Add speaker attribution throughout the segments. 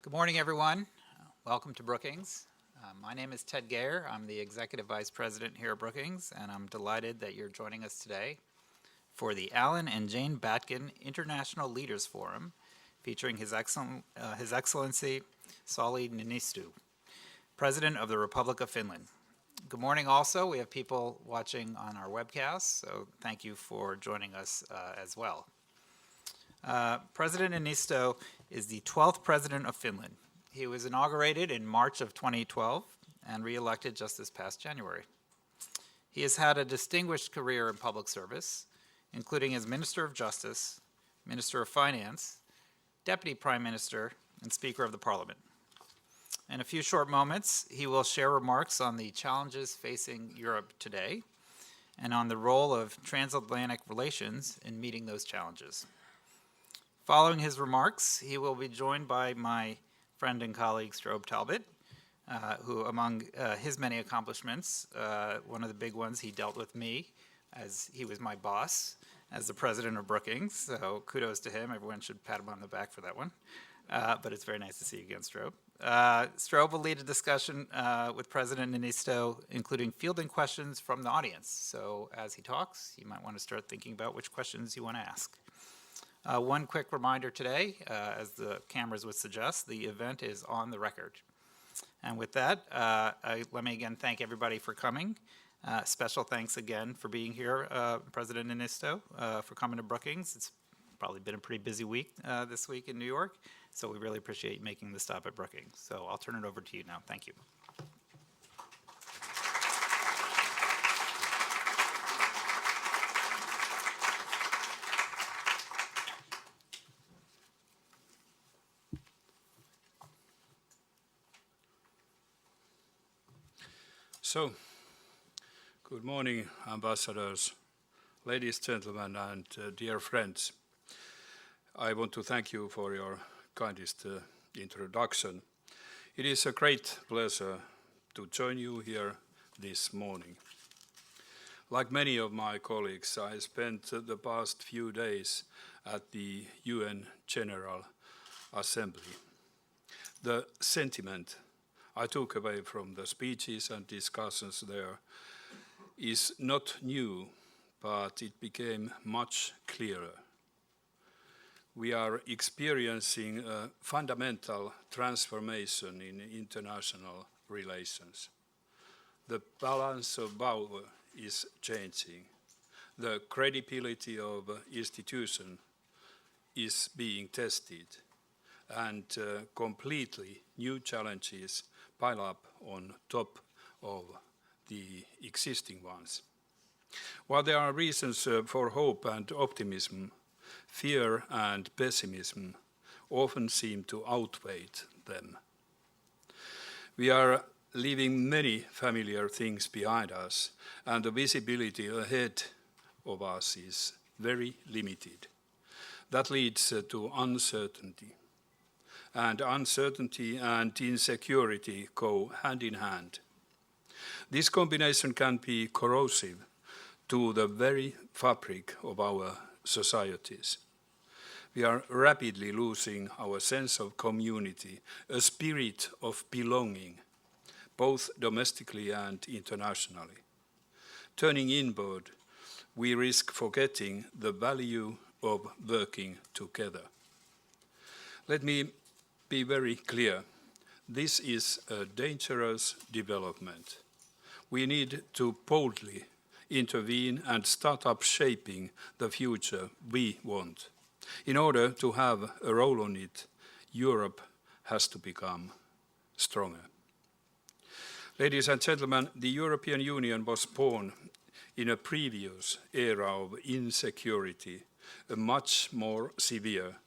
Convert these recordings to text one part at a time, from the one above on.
Speaker 1: Good morning, everyone. Welcome to Brookings. My name is Ted Gayer. I'm the Executive Vice President here at Brookings, and I'm delighted that you're joining us today for the Alan and Jane Batkin International Leaders Forum, featuring His Excellency Sauli Niinistö, President of the Republic of Finland. Good morning also. We have people watching on our webcast, so thank you for joining us as well. President Niinistö is the 12th President of Finland. He was inaugurated in March of 2012 and re-elected just this past January. He has had a distinguished career in public service, including as Minister of Justice, Minister of Finance, Deputy Prime Minister, and Speaker of the Parliament. In a few short moments, he will share remarks on the challenges facing Europe today and on the role of transatlantic relations in meeting those challenges. Following his remarks, he will be joined by my friend and colleague Strobe Talbot, who among his many accomplishments, one of the big ones, he dealt with me as he was my boss as the president of Brookings, so kudos to him. Everyone should pat him on the back for that one. But it's very nice to see you again, Strobe. Strobe will lead a discussion with President Niinistö, including fielding questions from the audience. So as he talks, you might want to start thinking about which questions you want to ask. One quick reminder today, as the cameras would suggest, the event is on the record. And with that, let me again thank everybody for coming. Special thanks again for being here, President Niinistö, for coming to Brookings. It's probably been a pretty busy week this week in New York, so we really appreciate you making the stop at Brookings. So I'll turn it over to you now. Thank you.
Speaker 2: So, good morning, ambassadors, ladies, gentlemen, and dear friends. I want to thank you for your kindest introduction. It is a great pleasure to join you here this morning. Like many of my colleagues, I spent the past few days at the UN General Assembly. The sentiment I took away from the speeches and discussions there is not new, but it became much clearer. We are experiencing a fundamental transformation in international relations. The balance of power is changing. The credibility of institutions is being tested, and completely new challenges pile up on top of the existing ones. While there are reasons for hope and optimism, fear and pessimism often seem to outweigh them. We are leaving many familiar things behind us, and the visibility ahead of us is very limited. That leads to uncertainty. And uncertainty and insecurity go hand in hand. This combination can be corrosive to the very fabric of our societies. We are rapidly losing our sense of community, a spirit of belonging, both domestically and internationally. Turning inward, we risk forgetting the value of working together. Let me be very clear. This is a dangerous development. We need to boldly intervene and start up shaping the future we want. In order to have a role on it, Europe has to become stronger. Ladies and gentlemen, the European Union was born in a previous era of insecurity, much more severe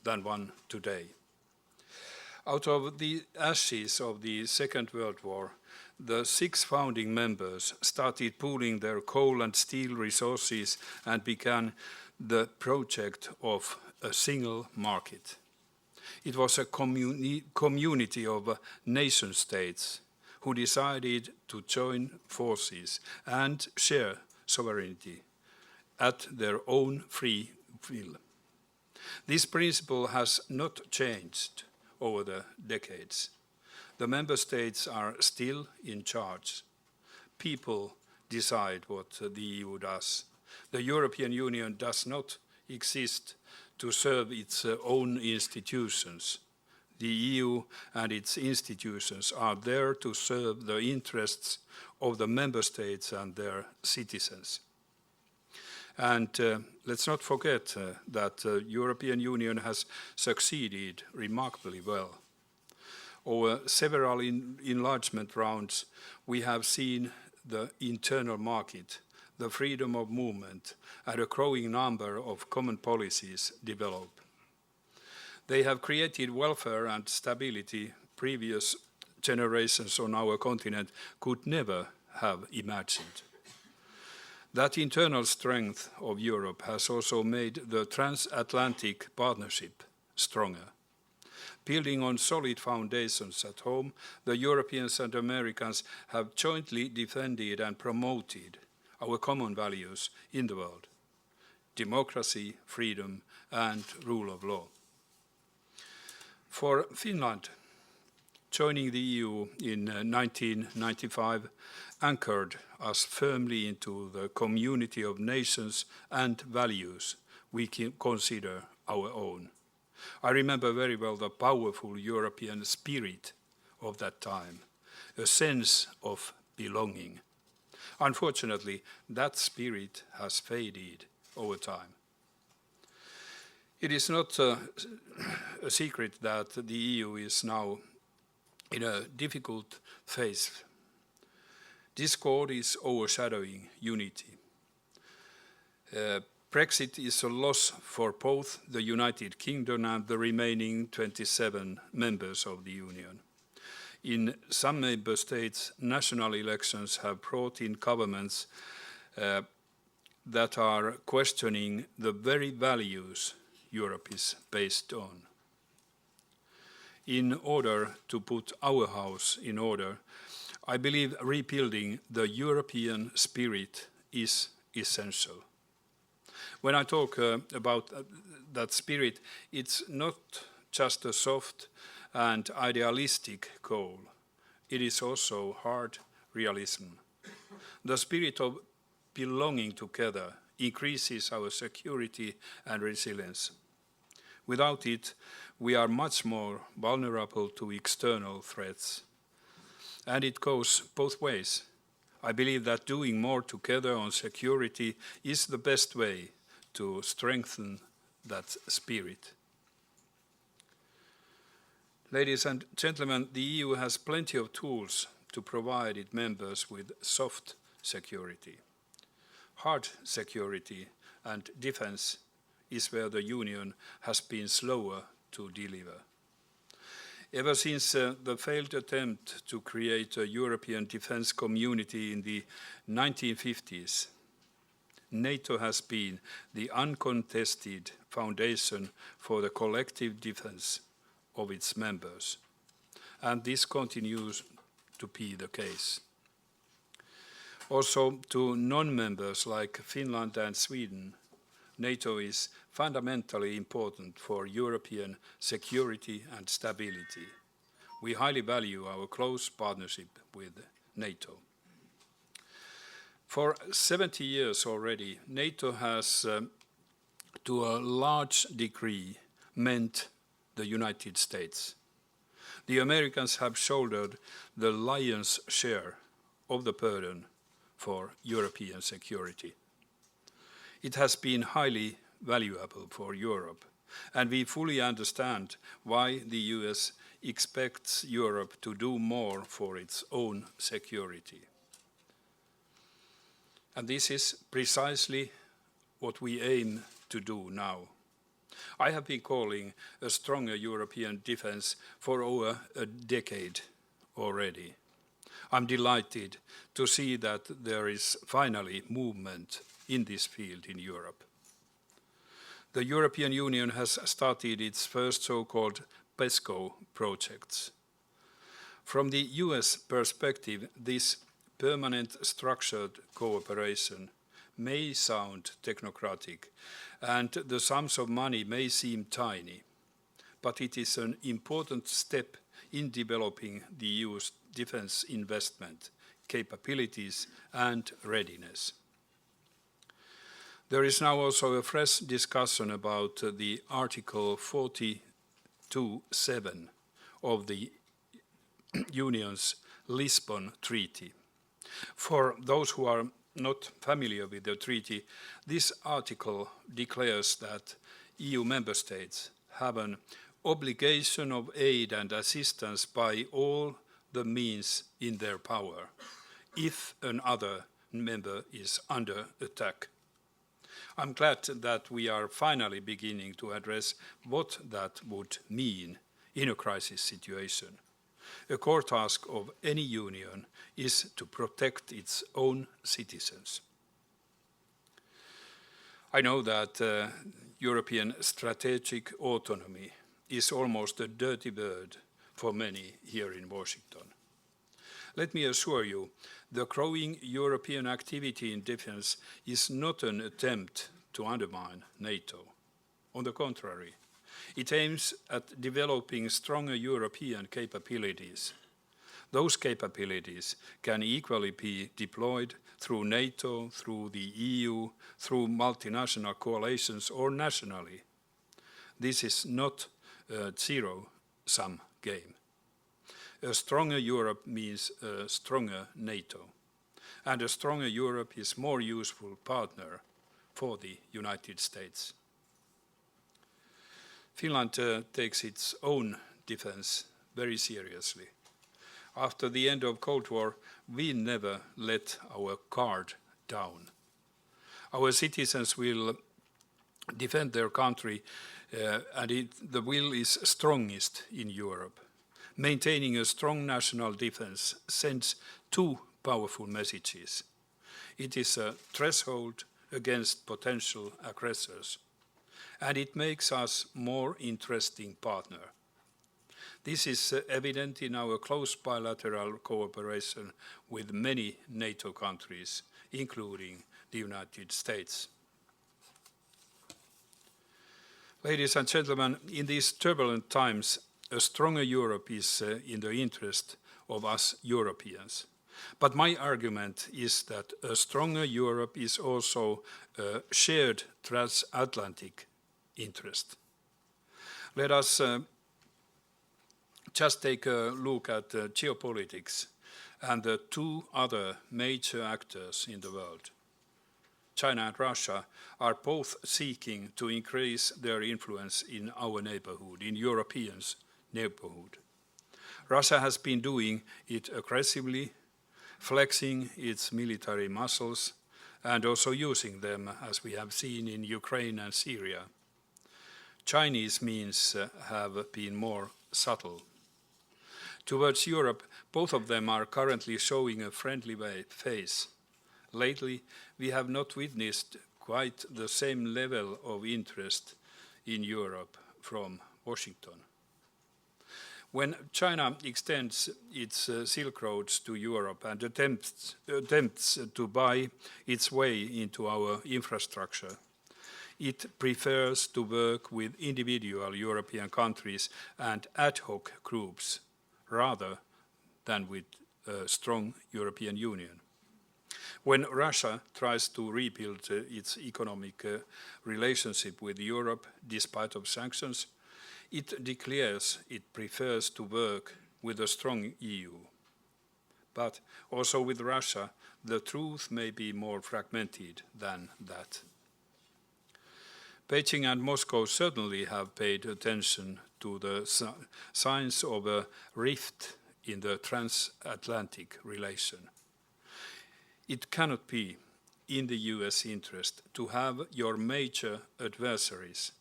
Speaker 2: than one today. Out of the ashes of the Second World War, the 6 founding members started pooling their coal and steel resources and began the project of a single market. It was a community of nation states who decided to join forces and share sovereignty at their own free will. This principle has not changed over the decades. The member states are still in charge. People decide what the EU does. The European Union does not exist to serve its own institutions. The EU and its institutions are there to serve the interests of the member states and their citizens. And let's not forget that the European Union has succeeded remarkably well. Over several enlargement rounds, we have seen the internal market, the freedom of movement, and a growing number of common policies develop. They have created welfare and stability previous generations on our continent could never have imagined. That internal strength of Europe has also made the transatlantic partnership stronger. Building on solid foundations at home, the Europeans and Americans have jointly defended and promoted our common values in the world: democracy, freedom, and rule of law. For Finland, joining the EU in 1995 anchored us firmly into the community of nations and values we can consider our own. I remember very well the powerful European spirit of that time, a sense of belonging. Unfortunately, that spirit has faded over time. It is not a secret that the EU is now in a difficult phase. Discord is overshadowing unity. Brexit is a loss for both the United Kingdom and the remaining 27 members of the Union. In some member states, national elections have brought in governments that are questioning the very values Europe is based on. In order to put our house in order, I believe rebuilding the European spirit is essential. When I talk about that spirit, it's not just a soft and idealistic goal. It is also hard realism. The spirit of belonging together increases our security and resilience. Without it, we are much more vulnerable to external threats. And it goes both ways. I believe that doing more together on security is the best way to strengthen that spirit. Ladies and gentlemen, the EU has plenty of tools to provide its members with soft security. Hard security and defense is where the Union has been slower to deliver. Ever since the failed attempt to create a European defense community in the 1950s, NATO has been the uncontested foundation for the collective defense of its members, and this continues to be the case. Also, to non-members like Finland and Sweden, NATO is fundamentally important for European security and stability. We highly value our close partnership with NATO. For 70 years already, NATO has, to a large degree, meant the United States. The Americans have shouldered the lion's share of the burden for European security. It has been highly valuable for Europe, and we fully understand why the US expects Europe to do more for its own security. And this is precisely what we aim to do now. I have been calling a stronger European defense for over a decade already. I'm delighted to see that there is finally movement in this field in Europe. The European Union has started its first so-called PESCO projects. From the US perspective, this permanent structured cooperation may sound technocratic, and the sums of money may seem tiny. but it is an important step in developing the EU's defence investment capabilities and readiness. There is now also a fresh discussion about the Article 42.7 of the Union's Lisbon Treaty. For those who are not familiar with the treaty, this article declares that EU member states have an obligation of aid and assistance by all the means in their power if another member is under attack. I'm glad that we are finally beginning to address what that would mean in a crisis situation. A core task of any union is to protect its own citizens. I know that European strategic autonomy is almost a dirty word for many here in Washington. Let me assure you, the growing European activity in defence is not an attempt to undermine NATO. On the contrary, it aims at developing stronger European capabilities. Those capabilities can equally be deployed through NATO, through the EU, through multinational coalitions, or nationally. This is not a zero-sum game. A stronger Europe means a stronger NATO, and a stronger Europe is a more useful partner for the United States. Finland takes its own defense very seriously. After the end of Cold War, we never let our guard down. Our citizens will defend their country, and the will is strongest in Europe. Maintaining a strong national defense sends two powerful messages. It is a threshold against potential aggressors, and it makes us a more interesting partner. This is evident in our close bilateral cooperation with many NATO countries, including the United States. Ladies and gentlemen, in these turbulent times, a stronger Europe is in the interest of us Europeans. But my argument is that a stronger Europe is also a shared transatlantic interest. Let us just take a look at geopolitics and the two other major actors in the world. China and Russia are both seeking to increase their influence in our neighborhood, in Europeans' neighborhood. Russia has been doing it aggressively, flexing its military muscles and also using them, as we have seen in Ukraine and Syria. Chinese means have been more subtle. Towards Europe, both of them are currently showing a friendly face. Lately, we have not witnessed quite the same level of interest in Europe from Washington. When China extends its Silk Roads to Europe and attempts to buy its way into our infrastructure, it prefers to work with individual European countries and ad hoc groups rather than with a strong European Union. When Russia tries to rebuild its economic relationship with Europe despite of sanctions, it declares it prefers to work with a strong EU. But also with Russia, the truth may be more fragmented than that. Beijing and Moscow certainly have paid attention to the signs of a rift in the transatlantic relation. It cannot be in the US interest to have your major adversaries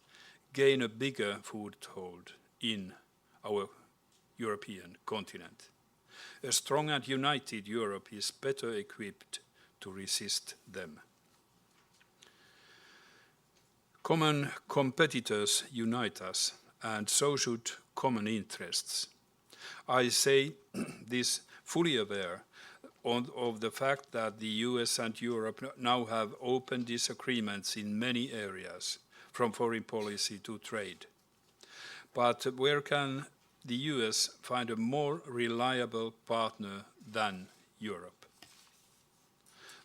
Speaker 2: gain a bigger foothold in our European continent. A strong and united Europe is better equipped to resist them. Common competitors unite us, and so should common interests. I say this fully aware of the fact that the US and Europe now have open disagreements in many areas, from foreign policy to trade. But where can the US find a more reliable partner than Europe?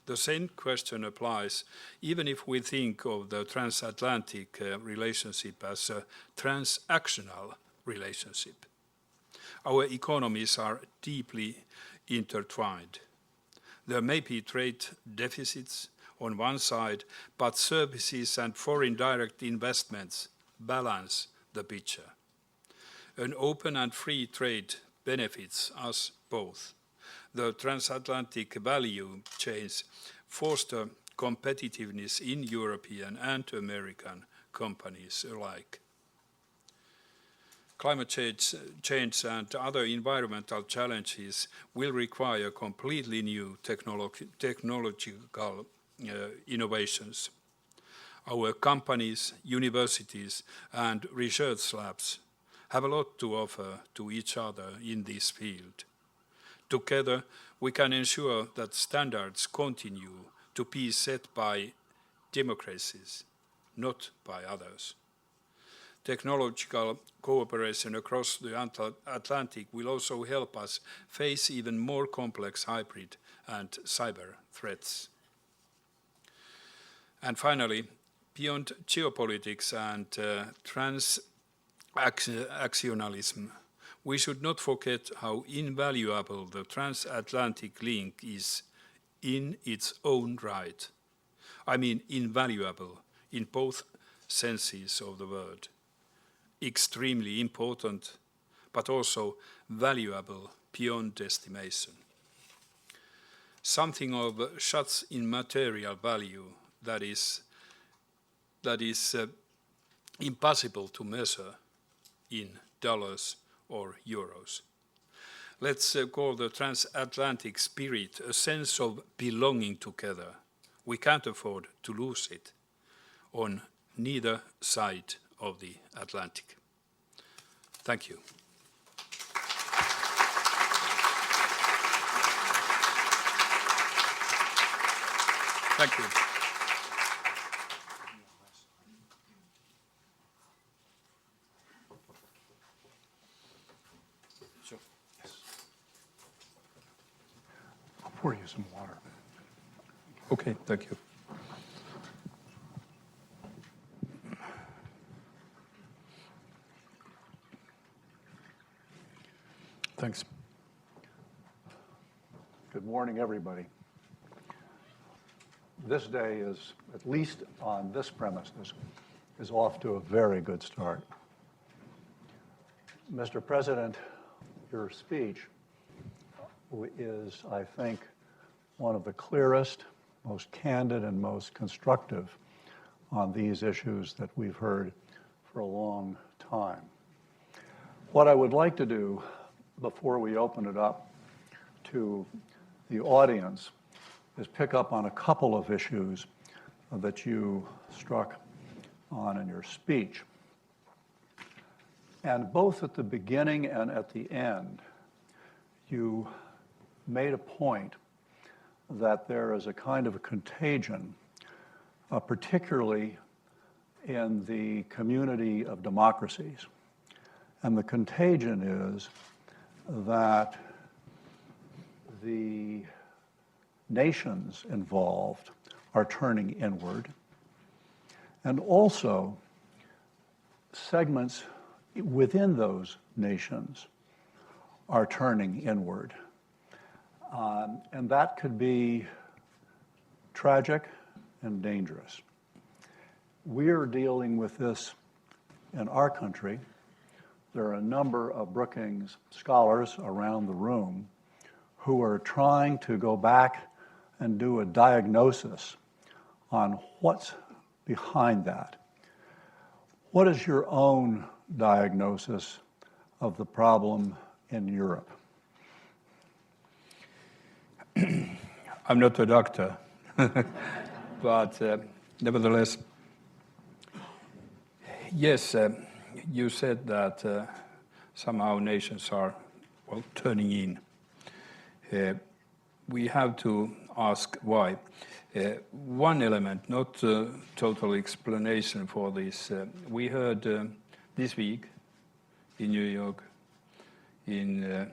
Speaker 2: The same question applies even if we think of the transatlantic relationship as a transactional relationship. Our economies are deeply intertwined. There may be trade deficits on one side, but services and foreign direct investments balance the picture. An open and free trade benefits us both. The transatlantic value chains foster competitiveness in European and American companies alike. Climate change and other environmental challenges will require completely new technological innovations. Our companies, universities, and research labs have a lot to offer to each other in this field. Together, we can ensure that standards continue to be set by democracies, not by others. Technological cooperation across the Atlantic will also help us face even more complex hybrid and cyber threats. And finally, beyond geopolitics and transactionalism, we should not forget how invaluable the transatlantic link is in its own right. I mean invaluable in both senses of the word. Extremely important, but also valuable beyond estimation. Something of such immaterial value that is impossible to measure in dollars or euros. Let's call the transatlantic spirit a sense of belonging together. We can't afford to lose it on neither side of the Atlantic. Thank you. Thank you.
Speaker 3: I'll pour you some water.
Speaker 2: Okay, thank you.
Speaker 3: Thanks. Good morning, everybody. This day is, at least on this premises, is off to a very good start. Mr. President, your speech is, I think, one of the clearest, most candid, and most constructive on these issues that we've heard for a long time. What I would like to do before we open it up to the audience is pick up on a couple of issues that you struck on in your speech. And both at the beginning and at the end, you made a point that there is a kind of a contagion, particularly in the community of democracies. And the contagion is that the nations involved are turning inward, and also segments within those nations are turning inward. And that could be tragic and dangerous. We're dealing with this in our country. There are a number of Brookings scholars around the room who are trying to go back and do a diagnosis on what's behind that. What is your own diagnosis of the problem in Europe?
Speaker 2: I'm not a doctor, but nevertheless, yes, you said that somehow nations are, well, turning in. We have to ask why. One element, not a total explanation for this, we heard this week in New York, in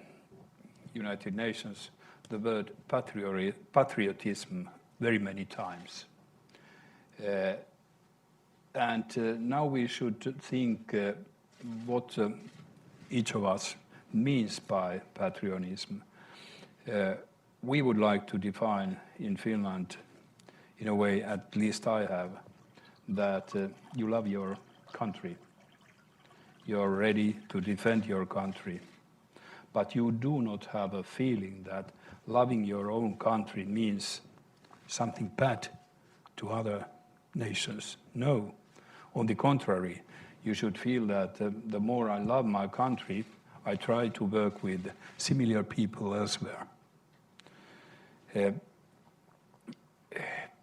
Speaker 2: United Nations, the word patriotism very many times. Now we should think what each of us means by patriotism. We would like to define in Finland, in a way at least I have, that you love your country. You're ready to defend your country. But you do not have a feeling that loving your own country means something bad to other nations. No. On the contrary, you should feel that the more I love my country, I try to work with similar people elsewhere.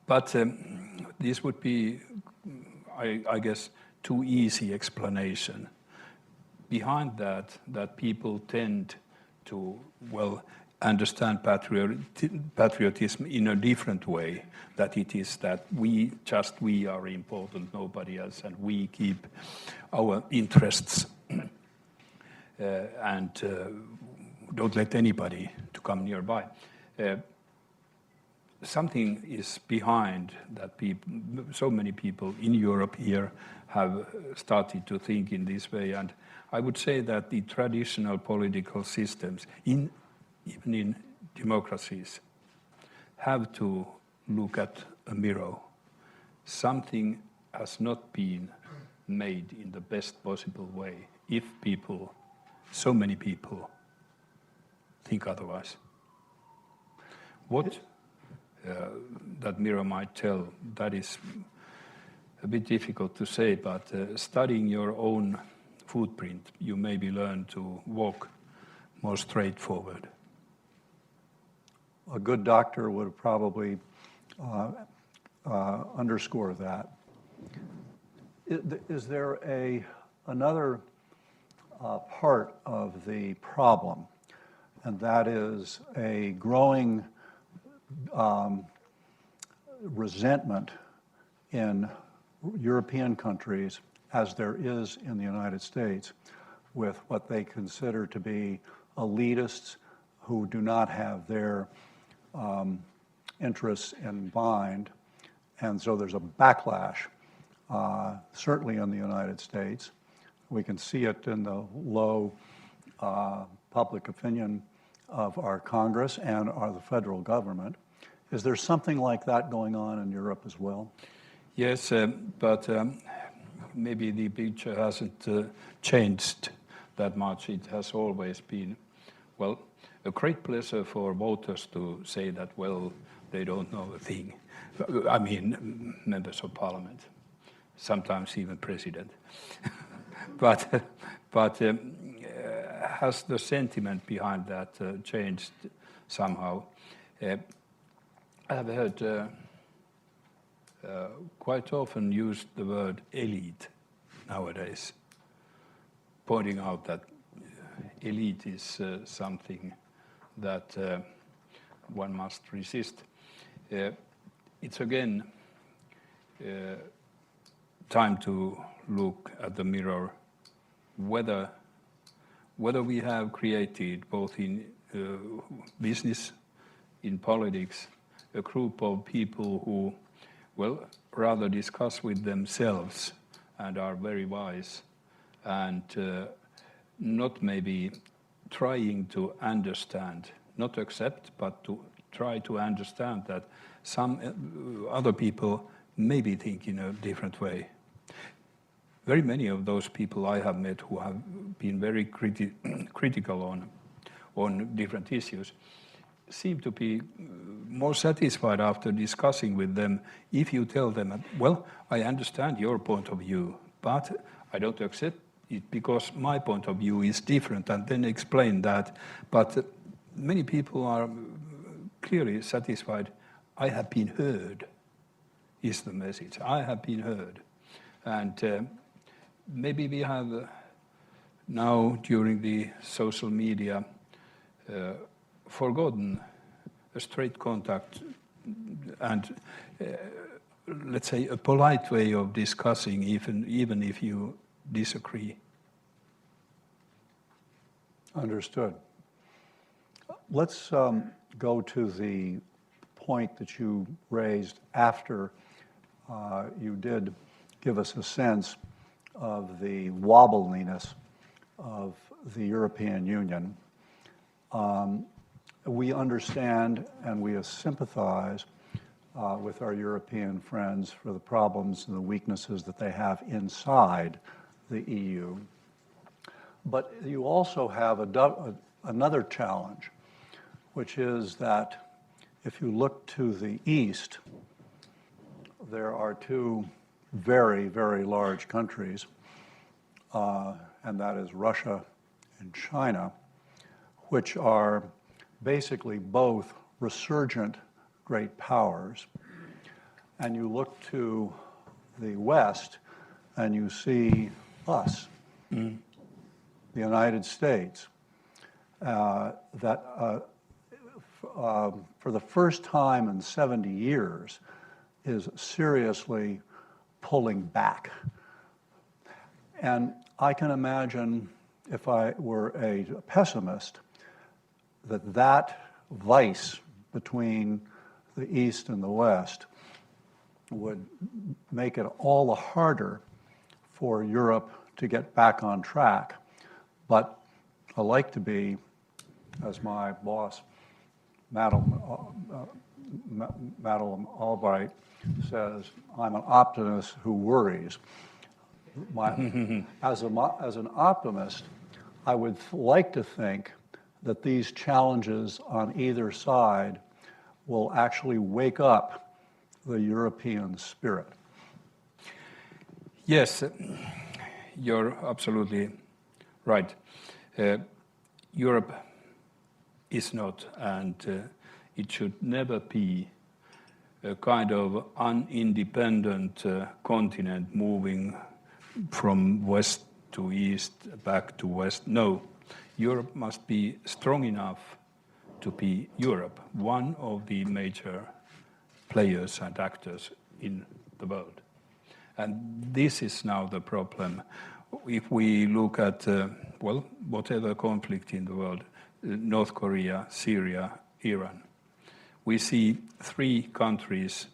Speaker 2: But this would be, I guess, too easy explanation. Behind that people tend to, well, understand patriotism in a different way, that it is that we are important, nobody else, and we keep our interests and don't let anybody to come nearby. Something is behind that so many people in Europe here have started to think in this way, and I would say that the traditional political systems, even in democracies, have to look at a mirror. Something has not been made in the best possible way if people, so many people, think otherwise. What that mirror might tell, that is a bit difficult to say, but studying your own footprint, you maybe learn to walk more straightforward.
Speaker 3: A good doctor would probably underscore that. Is there another part of the problem, and that is a growing resentment in European countries, as there is in the United States, with what they consider to be elitists who do not have their interests in mind. And so there's a backlash, certainly in the United States. We can see it in the low public opinion of our Congress and the federal government. Is there something like that going on in Europe as well?
Speaker 2: Yes, but maybe the picture hasn't changed that much. It has always been, well, a great pleasure for voters to say that, well, they don't know a thing. I mean, members of parliament, sometimes even president. but has the sentiment behind that changed somehow? I have heard quite often used the word elite nowadays, pointing out that elite is something that one must resist. It's again time to look at the mirror, whether we have created, both in business, in politics, a group of people who, well, rather discuss with themselves and are very wise and not maybe trying to understand, not accept, but to try to understand that some other people maybe think in a different way. Very many of those people I have met who have been very critical on different issues seem to be more satisfied after discussing with them if you tell them, well, I understand your point of view, but I don't accept it because my point of view is different, and then explain that. But many people are clearly satisfied. I have been heard, is the message. I have been heard. And maybe we have now, during the social media, forgotten a straight contact and, let's say, a polite way of discussing, even if you disagree.
Speaker 3: Understood. Let's go to the point that you raised after you did give us a sense of the wobbliness of the European Union. We understand and we sympathize with our European friends for the problems and the weaknesses that they have inside the EU. But you also have another challenge, which is that if you look to the east, there are two very, very large countries, and that is Russia and China, which are basically both resurgent great powers. And you look to the west and you see us, the United States, that for the first time in 70 years is seriously pulling back. And I can imagine, if I were a pessimist, that vice between the East and the West would make it all the harder for Europe to get back on track. But I like to be, as my boss, Madeline Albright, says, I'm an optimist who worries. As an optimist, I would like to think that these challenges on either side will actually wake up the European spirit.
Speaker 2: Yes, you're absolutely right. Europe is not, and it should never be, a kind of unindependent continent moving from west to east, back to west. No, Europe must be strong enough to be Europe, one of the major players and actors in the world. And this is now the problem. If we look at, whatever conflict in the world, North Korea, Syria, Iran, we see three countries,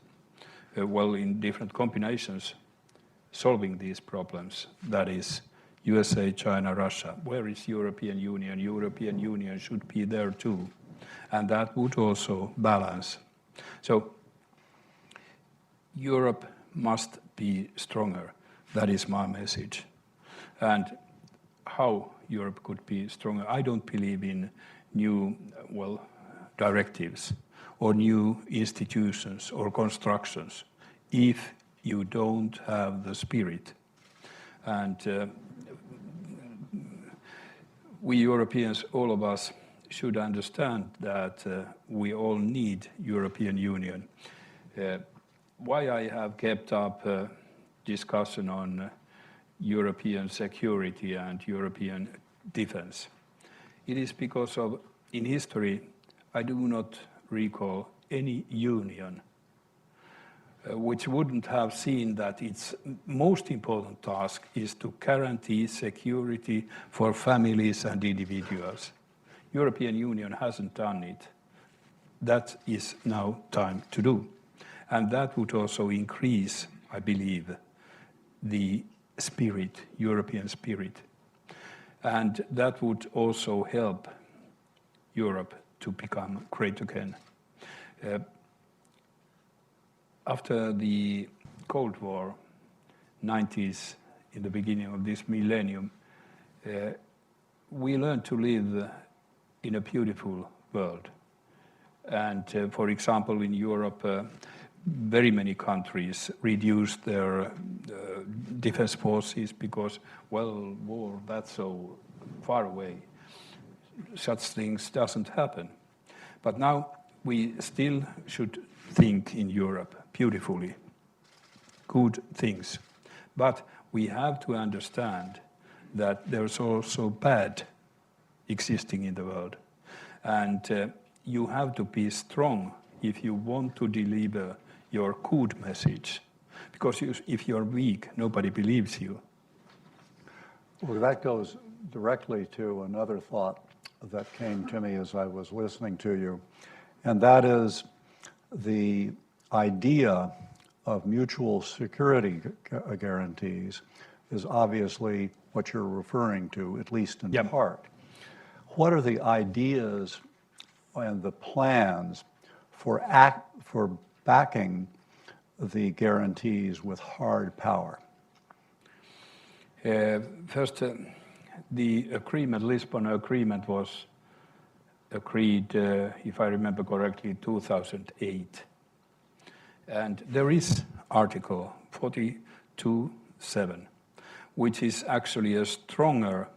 Speaker 2: in different combinations, solving these problems. That is USA, China, Russia. Where is European Union? European Union should be there too. And that would also balance. So Europe must be stronger. That is my message. And how Europe could be stronger, I don't believe in new, directives or new institutions or constructions if you don't have the spirit. And we Europeans, all of us, should understand that we all need European Union. Why I have kept up discussion on European security and European defense? It is because of, in history, I do not recall any union which wouldn't have seen that its most important task is to guarantee security for families and individuals. European Union hasn't done it. That is now time to do. And that would also increase, I believe, the spirit, European spirit. And that would also help Europe to become great again. After the Cold War, 90s, in the beginning of this millennium, we learned to live in a beautiful world. And for example, in Europe, very many countries reduced their defense forces because, war, that's so far away. Such things doesn't happen. But now we still should think in Europe beautifully, good things. But we have to understand that there's also bad existing in the world. And you have to be strong if you want to deliver your good message. Because if you're weak, nobody believes you.
Speaker 3: Well, that goes directly to another thought that came to me as I was listening to you, and that is the idea of mutual security guarantees is obviously what you're referring to, at least in
Speaker 2: Yep.
Speaker 3: part. What are the ideas and the plans for backing the guarantees with hard power?
Speaker 2: First, the agreement, Lisbon Agreement, was agreed, if I remember correctly, 2008. And there is Article 42.7, which is actually a stronger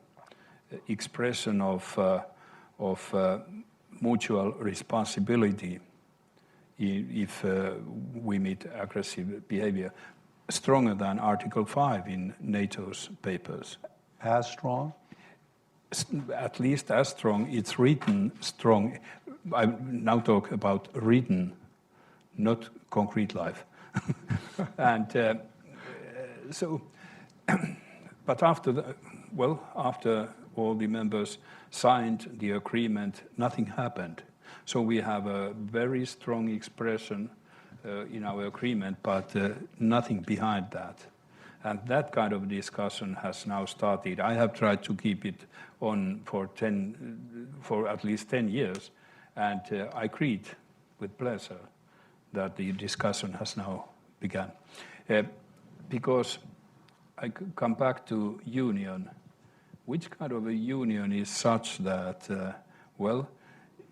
Speaker 2: expression of mutual responsibility if we meet aggressive behavior, stronger than Article 5 in NATO's papers.
Speaker 3: As strong?
Speaker 2: At least as strong. It's written strong. I now talk about written, not concrete life. And but after all the members signed the agreement, nothing happened. So we have a very strong expression in our agreement, but nothing behind that. And that kind of discussion has now started. I have tried to keep it on for at least 10 years, and I greet with pleasure that the discussion has now begun. Because I come back to union. Which kind of a union is such that,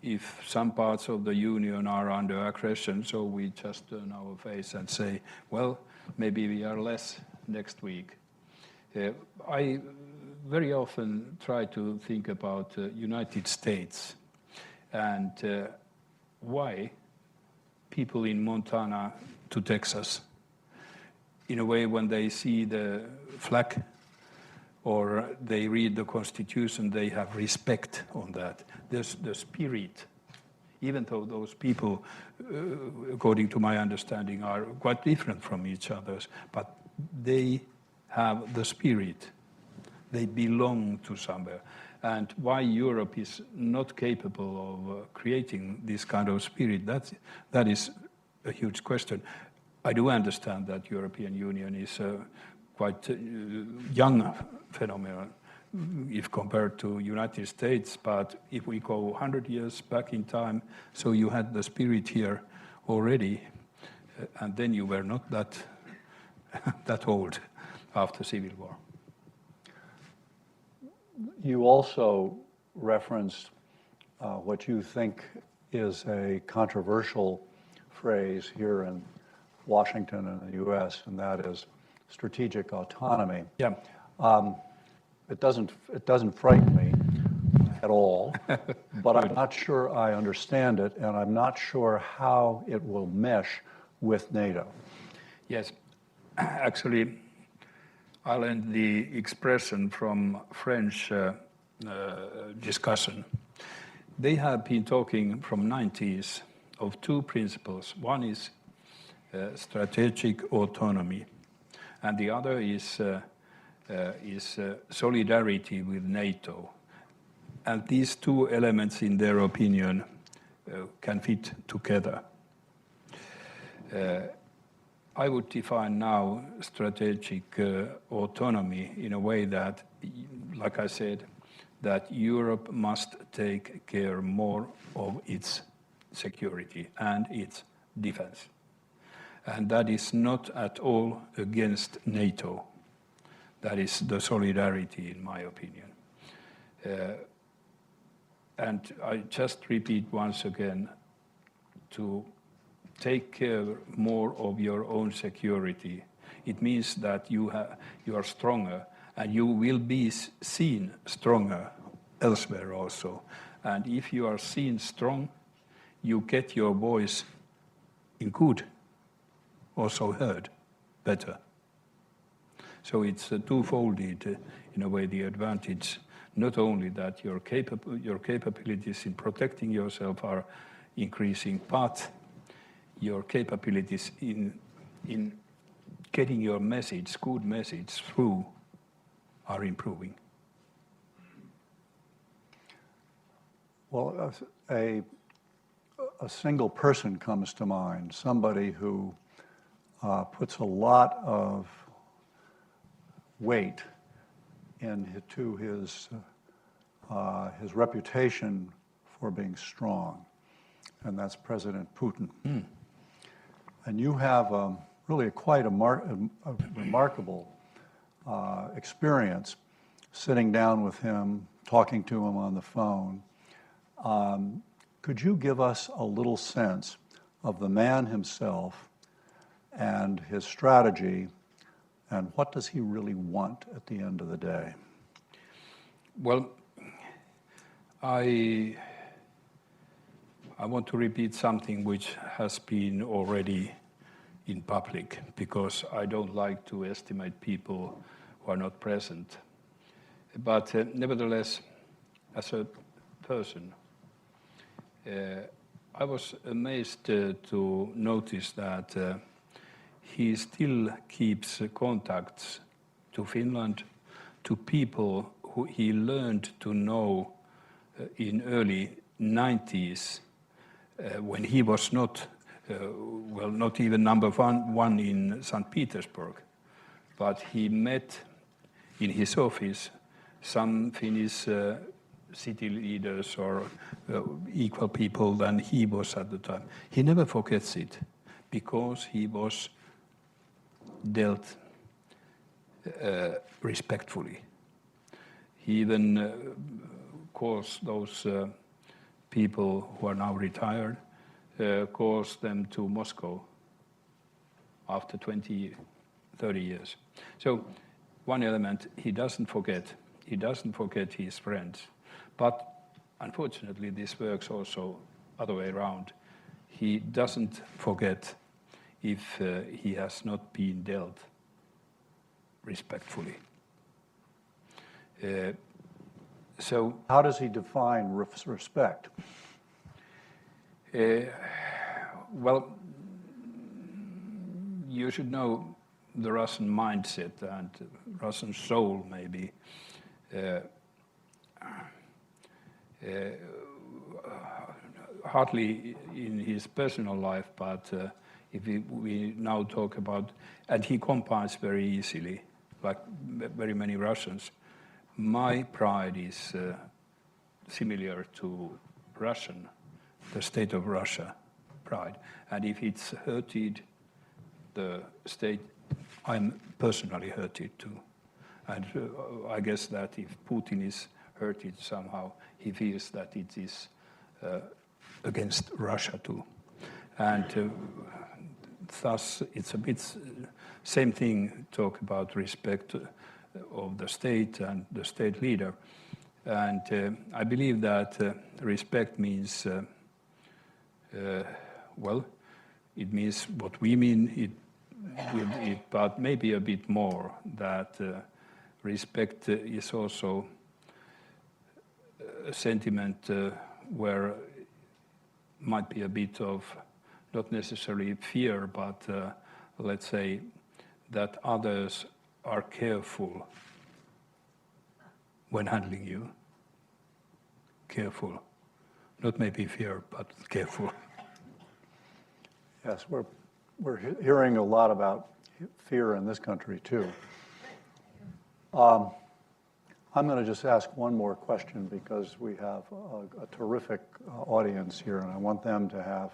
Speaker 2: if some parts of the union are under aggression, so we just turn our face and say, well, maybe we are less next week. I very often try to think about United States and why people in Montana to Texas, in a way, when they see the flag or they read the Constitution, they have respect on that. There's the spirit, even though those people, according to my understanding, are quite different from each other, but they have the spirit. They belong to somewhere. And why Europe is not capable of creating this kind of spirit, that is a huge question. I do understand that European Union is a quite young phenomenon if compared to United States, but if we go 100 years back in time, so you had the spirit here already, and then you were not that old after Civil War.
Speaker 3: You also referenced what you think is a controversial phrase here in Washington and the U.S., and that is strategic autonomy.
Speaker 2: Yeah.
Speaker 3: It doesn't frighten me at all, but I'm not sure I understand it, and I'm not sure how it will mesh with NATO.
Speaker 2: Yes. Actually, I learned the expression from French discussion. They have been talking from 90s of two principles. One is strategic autonomy, and the other is solidarity with NATO. And these two elements, in their opinion, can fit together. I would define now strategic autonomy in a way that, like I said, that Europe must take care more of its security and its defense. And that is not at all against NATO. That is the solidarity, in my opinion. And I just repeat once again, to take care more of your own security, it means that you are stronger, and you will be seen stronger elsewhere also. And if you are seen strong, you get your voice in good also heard better. So it's two-folded, in a way, the advantage, not only that your capabilities in protecting yourself are increasing, but your capabilities in getting your message, good message, through are improving.
Speaker 3: Well, a single person comes to mind, somebody who puts a lot of weight into his reputation for being strong, and that's President Putin. And you have really quite a remarkable experience sitting down with him, talking to him on the phone. Could you give us a little sense of the man himself and his strategy, and what does he really want at the end of the day?
Speaker 2: Well, I want to repeat something which has been already in public, because I don't like to estimate people who are not present. But nevertheless, as a person, I was amazed to notice that he still keeps contacts to Finland, to people who he learned to know in early 90s, when he was not, not even number one in St. Petersburg, but he met in his office some Finnish city leaders or equal people than he was at the time. He never forgets it, because he was dealt respectfully. He even calls those people who are now retired, calls them to Moscow after 20, 30 years. So one element, he doesn't forget. He doesn't forget his friends. But unfortunately, this works also other way around. He doesn't forget if he has not been dealt respectfully. So,
Speaker 3: how does he define respect?
Speaker 2: Well, you should know the Russian mindset and Russian soul, maybe. Hardly in his personal life, but if we now talk about, and he combines very easily, like very many Russians. My pride is similar to Russian, the state of Russia pride. And if it's hurted the state, I'm personally hurted too. And I guess that if Putin is hurted somehow, he feels that it is against Russia too. And thus, it's a bit same thing, talk about respect of the state and the state leader. And I believe that respect means, well, it means what we mean, but maybe a bit more, that respect is also a sentiment where might be a bit of, not necessarily fear, but let's say that others are careful when handling you. Careful. Not maybe fear, but careful.
Speaker 3: Yes, we're hearing a lot about fear in this country too. I'm going to just ask one more question, because we have a terrific audience here, and I want them to have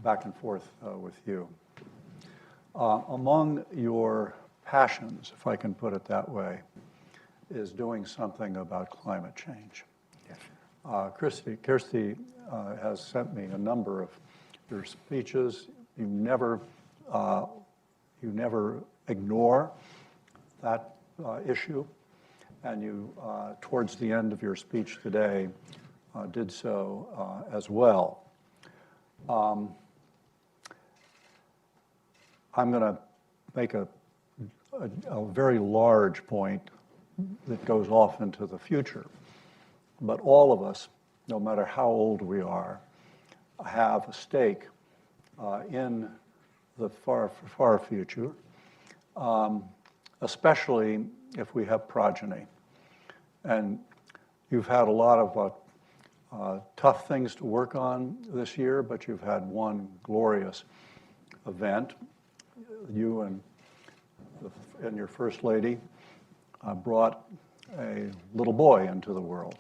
Speaker 3: back and forth with you. Among your passions, if I can put it that way, is doing something about climate change.
Speaker 2: Yes.
Speaker 3: Kirsty has sent me a number of your speeches. You never ignore that issue, and you, towards the end of your speech today, did so as well. I'm going to make a very large point that goes off into the future. But all of us, no matter how old we are, have a stake in the far future, especially if we have progeny. And you've had a lot Tough things to work on this year, but you've had one glorious event. You and your First Lady brought a little boy into the world.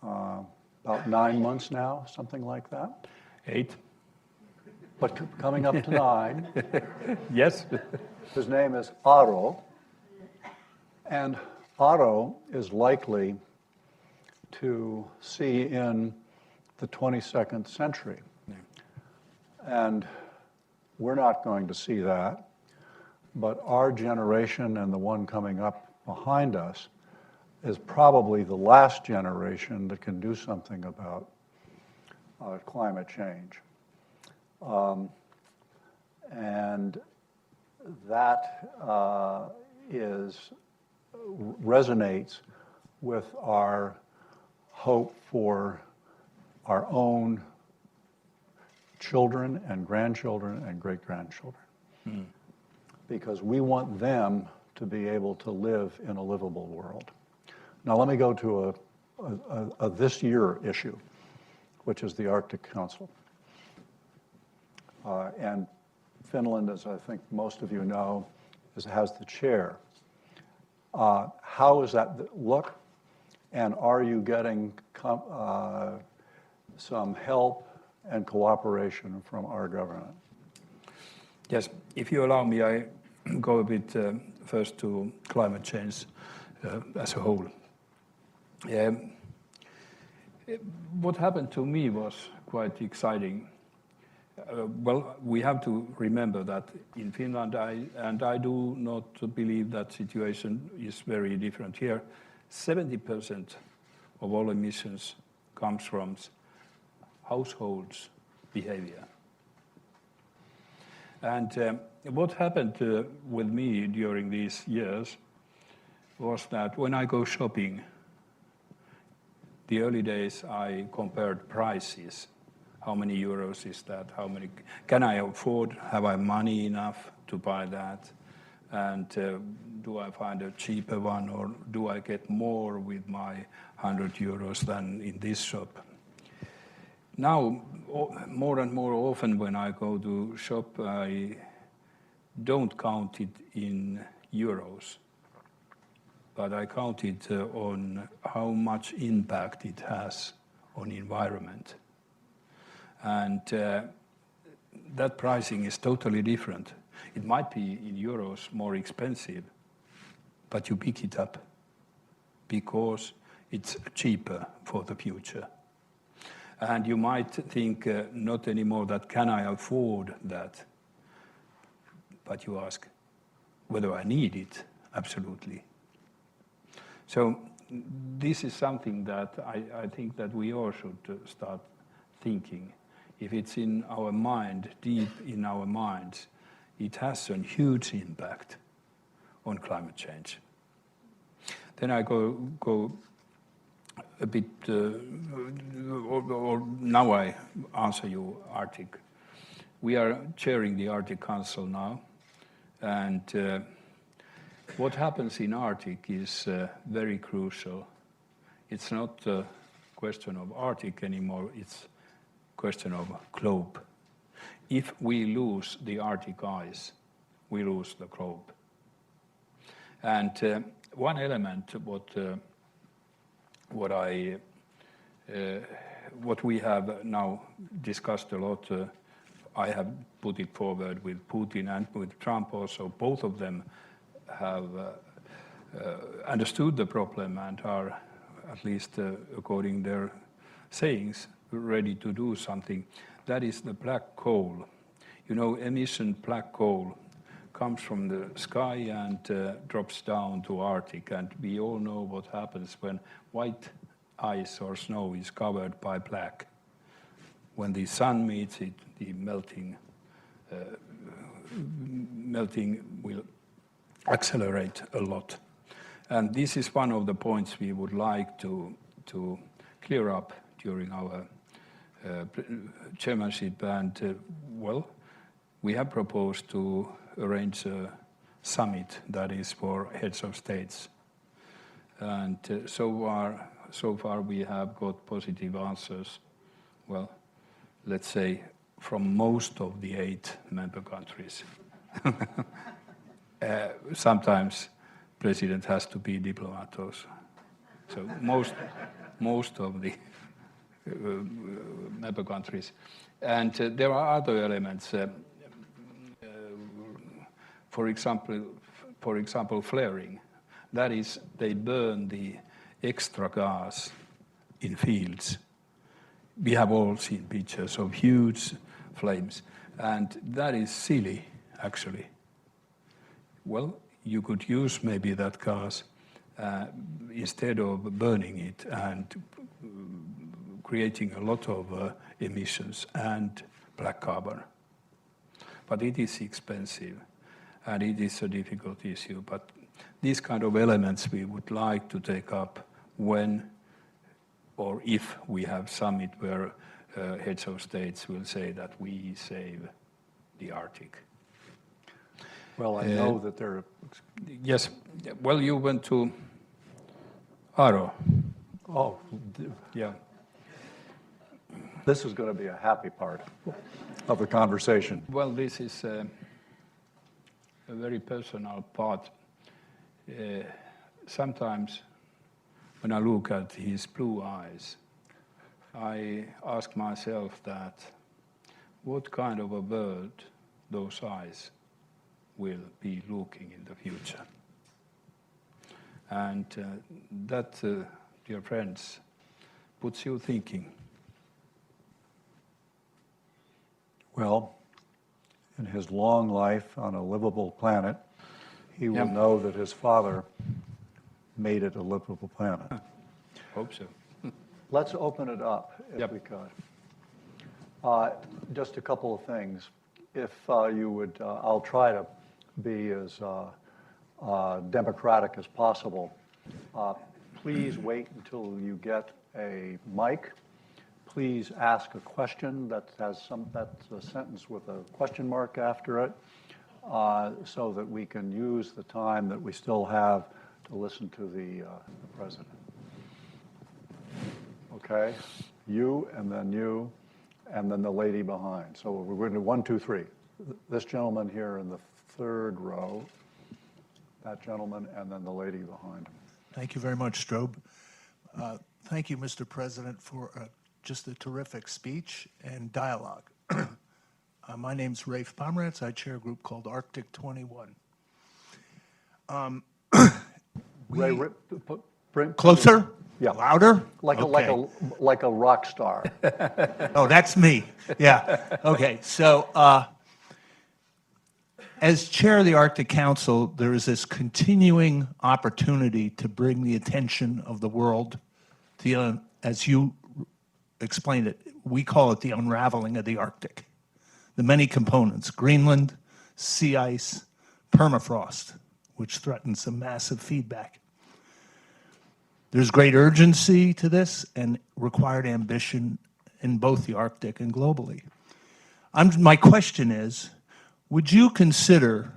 Speaker 3: About 9 months now, something like that.
Speaker 2: 8.
Speaker 3: But coming up to 9.
Speaker 2: Yes.
Speaker 3: His name is Otto, and Otto is likely to see in the 22nd century.
Speaker 2: Yeah.
Speaker 3: And we're not going to see that, but our generation and the one coming up behind us is probably the last generation that can do something about climate change. And that resonates with our hope for our own children and grandchildren and great-grandchildren. Because we want them to be able to live in a livable world. Now let me go to a this year issue, which is the Arctic Council. And Finland, as I think most of you know, has the chair. How does that look? And are you getting some help and cooperation from our government?
Speaker 2: Yes, if you allow me, I go a bit first to climate change as a whole. What happened to me was quite exciting. Well, we have to remember that in Finland, I do not believe that situation is very different here. 70% of all emissions comes from households' behavior. And what happened with me during these years was that when I go shopping, the early days I compared prices. How many euros is that? How many can I afford? Have I money enough to buy that? And do I find a cheaper one, or do I get more with my 100 euros than in this shop? Now, more and more often when I go to shop, I don't count it in euros, but I count it on how much impact it has on environment. And that pricing is totally different. It might be in euros more expensive, but you pick it up because it's cheaper for the future. And you might think not anymore that can I afford that, but you ask whether I need it, absolutely. So this is something that I think that we all should start thinking. If it's in our mind, deep in our minds, it has a huge impact on climate change. Then I go a bit, or now I answer you, Arctic. We are chairing the Arctic Council now, and what happens in Arctic is very crucial. It's not a question of Arctic anymore, it's question of globe. If we lose the Arctic ice, we lose the globe. And one element what we have now discussed a lot, I have put it forward with Putin and with Trump also. Both of them have understood the problem and are, at least according their sayings, ready to do something. That is the black coal. You know, emission black coal comes from the sky and drops down to Arctic, and we all know what happens when white ice or snow is covered by black. When the sun meets it, the melting will accelerate a lot. And this is one of the points we would like to clear up during our chairmanship, and well, we have proposed to arrange a summit that is for heads of states. And so far we have got positive answers, well, let's say from most of the 8 member countries. Sometimes president has to be diplomat also. So most of the member countries. And there are other elements. For example, flaring. That is, they burn the extra gas in fields. We have all seen pictures of huge flames, and that is silly, actually. Well, you could use maybe that gas instead of burning it and creating a lot of emissions and black carbon. But it is expensive, and it is a difficult issue. But these kind of elements we would like to take up when or if we have summit where heads of states will say that we save the Arctic.
Speaker 3: Well, I know that there are...
Speaker 2: Yes. Well, you went to Aro.
Speaker 3: Oh,
Speaker 2: Yeah.
Speaker 3: this is going to be a happy part of the conversation.
Speaker 2: Well, this is a very personal part. Sometimes when I look at his blue eyes, I ask myself that what kind of a world those eyes will be looking in the future. And that, dear friends, puts you thinking.
Speaker 3: Well, in his long life on a livable planet, he will know that his father made it a livable planet.
Speaker 2: Hope so.
Speaker 3: Let's open it up, if
Speaker 2: Yep.
Speaker 3: we could. Just a couple of things. If you would, I'll try to be as democratic as possible. Please wait until you get a mic. Please ask a question that's a sentence with a question mark after it, so that we can use the time that we still have to listen to the president. Okay? You, and then the lady behind. So we're going to 1, 2, 3. This gentleman here in the third row, that gentleman, and then the lady behind him.
Speaker 4: Thank you very much, Strobe. Thank you, Mr. President, for just a terrific speech and dialogue. My name's Rafe Pomerantz. I chair a group called Arctic 21.
Speaker 3: Ray, bring
Speaker 4: Closer?
Speaker 3: Yeah.
Speaker 4: Louder?
Speaker 3: like
Speaker 4: Okay.
Speaker 3: like a rock star.
Speaker 4: Oh, that's me. Yeah. Okay. So, as chair of the Arctic Council, there is this continuing opportunity to bring the attention of the world to, as you explained it, we call it the unraveling of the Arctic. The many components: Greenland, sea ice, permafrost, which threatens a massive feedback. There's great urgency to this and required ambition in both the Arctic and globally. My question is, would you consider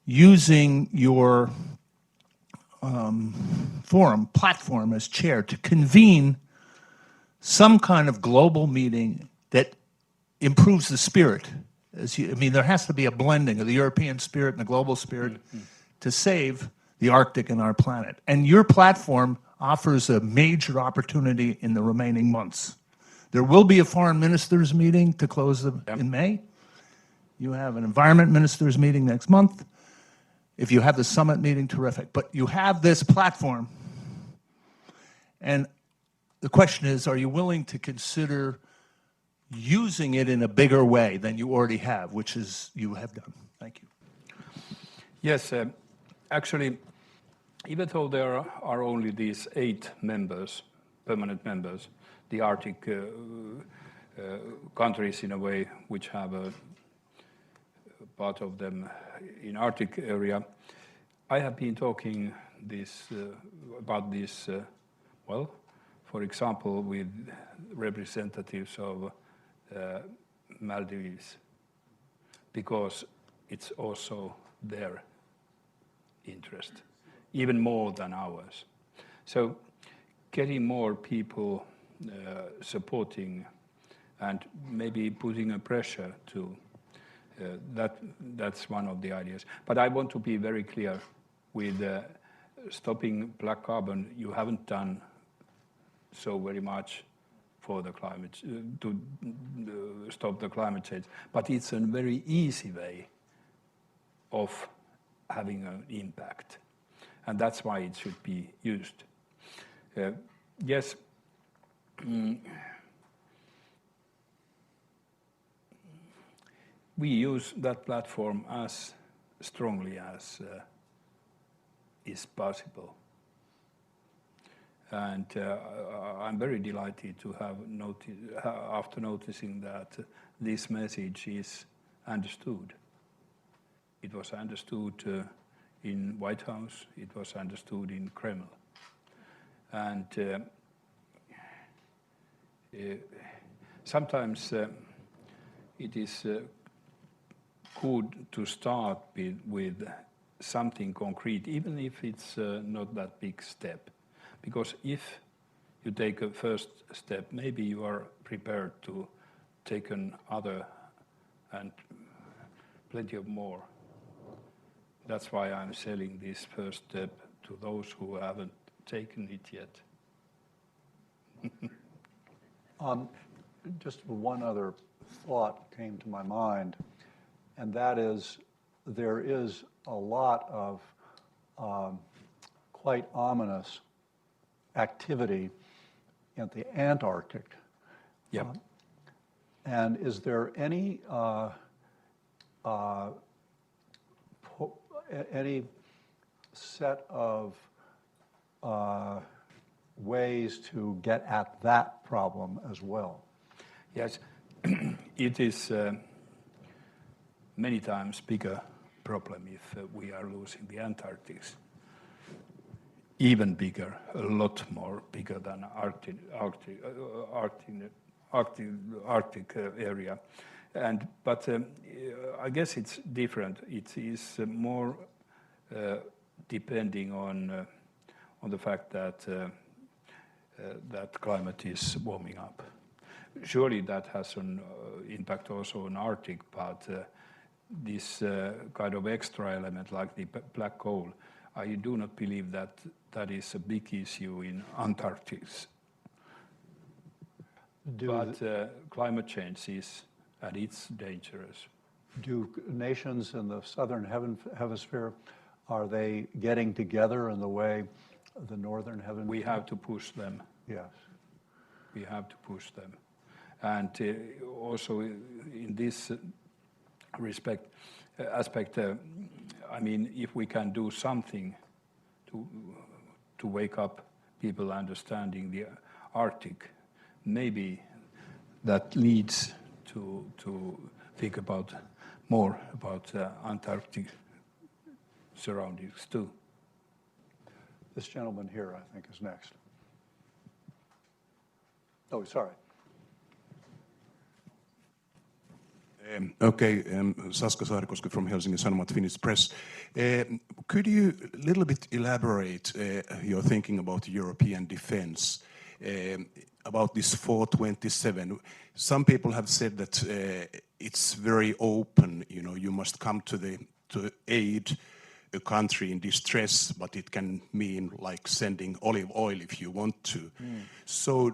Speaker 4: using your platform as chair to convene some kind of global meeting that improves the spirit? There has to be a blending of the European spirit and the global spirit to save the Arctic and our planet. And your platform offers a major opportunity in the remaining months. There will be a foreign ministers meeting to close in May. You have an environment ministers meeting next month. If you have the summit meeting, terrific. But you have this platform. And the question is, are you willing to consider using it in a bigger way than you already have, which is you have done? Thank you.
Speaker 2: Yes, actually, even though there are only these 8 members, permanent members, the Arctic countries in a way, which have a part of them in Arctic area, I have been talking about this, well, for example, with representatives of Maldives, because it's also their interest. even more than ours. So getting more people supporting and maybe putting a pressure to that's one of the ideas. But I want to be very clear with stopping black carbon. You haven't done so very much for the climate to stop the climate change, but it's a very easy way of having an impact, and that's why it should be used. Yes. We use that platform as strongly as is possible. And I'm very delighted to have after noticing that this message is understood. It was understood in White House, it was understood in Kremlin. And sometimes it is good to start with something concrete, even if it's not that big step. Because if you take a first step, maybe you are prepared to take another and plenty of more. That's why I'm selling this first step to those who haven't taken it yet.
Speaker 3: Just one other thought came to my mind, and that is there is a lot of quite ominous activity in the Antarctic.
Speaker 2: Yep.
Speaker 3: And is there any set of ways to get at that problem as well?
Speaker 2: Yes, it is many times bigger problem if we are losing the Antarctic. Even bigger, a lot more bigger than Arctic area. But I guess it's different. It is more depending on the fact that that climate is warming up. Surely that has an impact also on Arctic, but this kind of extra element like the black coal, I do not believe that that is a big issue in Antarctic. But climate change is, and it's dangerous.
Speaker 3: Do nations in the southern hemisphere, are they getting together in the way the northern hemisphere?
Speaker 2: We have to push them.
Speaker 3: Yes.
Speaker 2: We have to push them. And also in this aspect, I mean, if we can do something to wake up people understanding the Arctic, maybe that leads to think about more about Antarctic surroundings too.
Speaker 3: This gentleman here, I think, is next. Oh, sorry.
Speaker 5: Okay, Saska Saarikoski from Helsingin Sanomat Finnish Press. Could you a little bit elaborate your thinking about European defense, about this 427? Some people have said that it's very open, you know, you must come to aid a country in distress, but it can mean like sending olive oil if you want to. So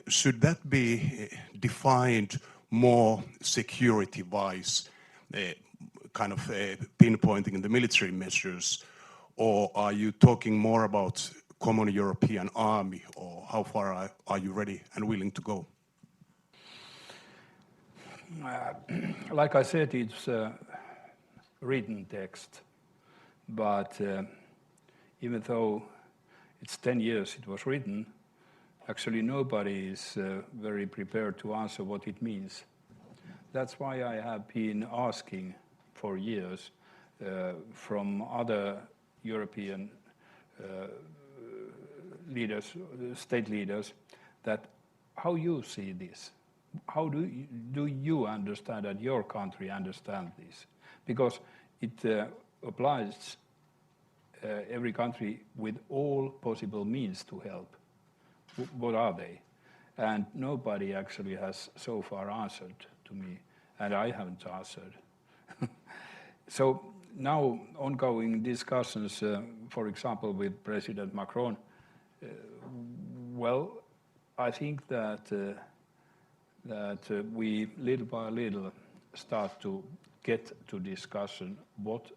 Speaker 5: should that be defined more security-wise, kind of pinpointing the military measures, or are you talking more about common European army, or how far are you ready and willing to go?
Speaker 2: Like I said, it's written text, but even though it's 10 years it was written, actually nobody is very prepared to answer what it means. That's why I have been asking for years from other European leaders, state leaders, that how you see this. How do you understand that your country understands this? Because it applies every country with all possible means to help. What are they? And nobody actually has so far answered to me, and I haven't answered. So now ongoing discussions, for example, with President Macron, well, I think that we little by little start to get to discussion what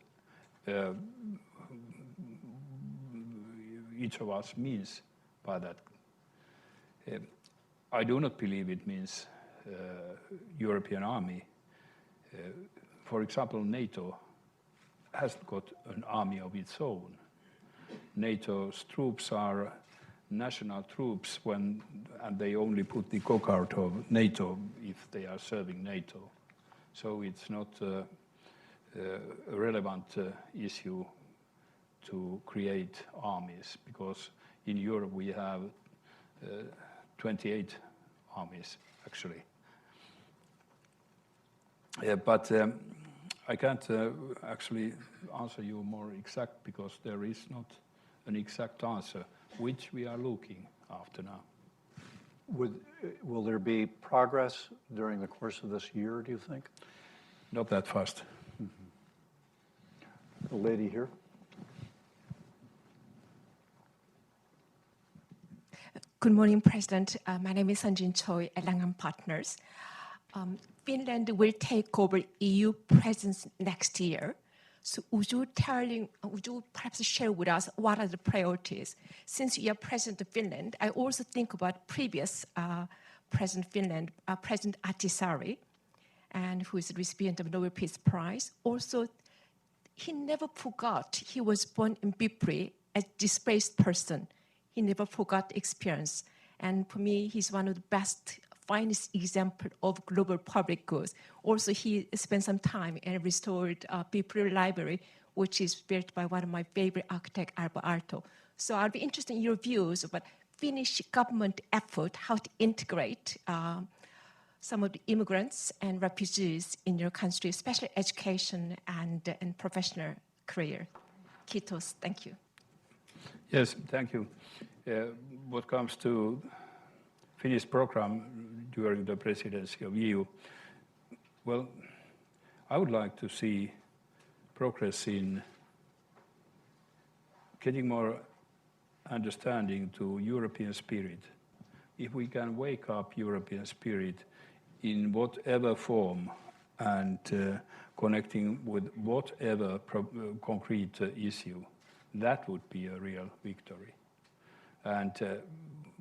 Speaker 2: each of us means by that. I do not believe it means European army. For example, NATO hasn't got an army of its own. NATO's troops are national troops and they only put the cock-out of NATO if they are serving NATO. So it's not a relevant issue to create armies, because in Europe we have 28 armies, actually. But I can't actually answer you more exact, because there is not an exact answer, which we are looking after now.
Speaker 3: Will there be progress during the course of this year, do you think?
Speaker 2: Not that fast.
Speaker 3: The lady here.
Speaker 6: Good morning, President. My name is Sunjin Choi at Langham Partners. Finland will take over EU presence next year. So would you perhaps share with us what are the priorities? Since you are President of Finland, I also think about previous President of Finland, President Ahtisaari, and who is the recipient of Nobel Peace Prize. Also, he never forgot he was born in Bipri as a displaced person. He never forgot the experience. And for me, he's one of the best, finest example of global public goods. Also, he spent some time and restored Bipri Library, which is built by one of my favorite architect, Alvar Aalto. So I'll be interested in your views about Finnish government effort, how to integrate some of the immigrants and refugees in your country, especially education and professional career. Kiitos, thank you.
Speaker 2: Yes, thank you. What comes to Finnish program during the presidency of EU, well, I would like to see progress in getting more understanding to European spirit. If we can wake up European spirit in whatever form and connecting with whatever concrete issue, that would be a real victory. And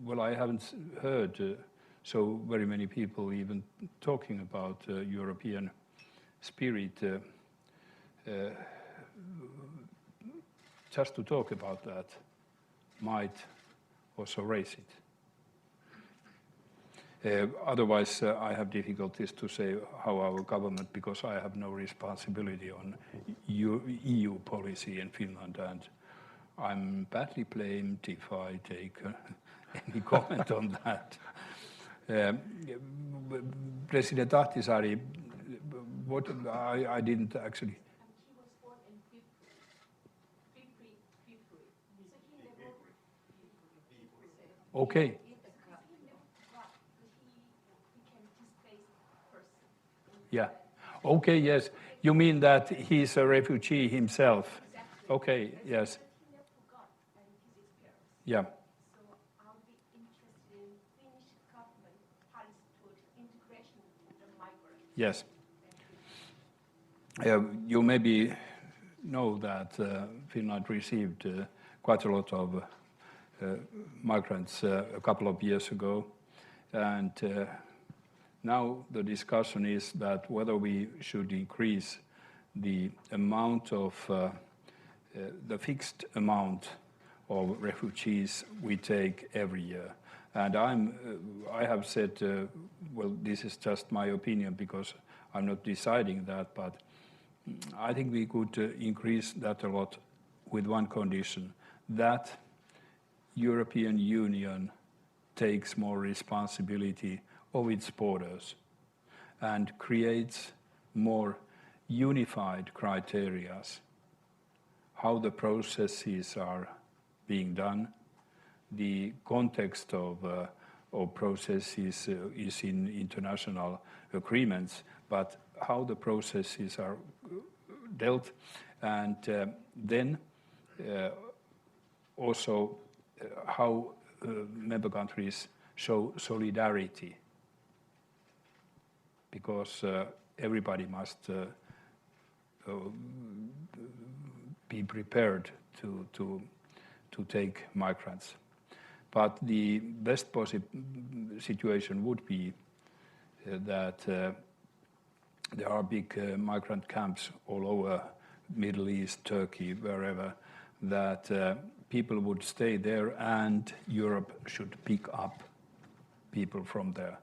Speaker 2: well, I haven't heard so very many people even talking about European spirit. Just to talk about that might also raise it. Otherwise, I have difficulties to say how our government, because I have no responsibility on EU policy in Finland, and I'm badly blamed if I take any comment on that. President Ahtisaari, what I didn't actually.
Speaker 6: He was born in Bipri.
Speaker 2: Okay. Yeah. Okay, yes. You mean that he's a refugee himself? Exactly. Okay, yes. Yeah.
Speaker 6: So I'll be interested in Finnish government policy toward integration of the migrants.
Speaker 2: Yes. You maybe know that Finland received quite a lot of migrants a couple of years ago, and now the discussion is that whether we should increase the amount of the fixed amount of refugees we take every year. And I have said, well, this is just my opinion because I'm not deciding that, but I think we could increase that a lot with one condition, that European Union takes more responsibility of its borders and creates more unified criteria how the processes are being done. The context of processes is in international agreements, but how the processes are dealt, and then also how member countries show solidarity, because everybody must be prepared to take migrants. But the best possible situation would be that there are big migrant camps all over Middle East, Turkey, wherever, that people would stay there and Europe should pick up people from there.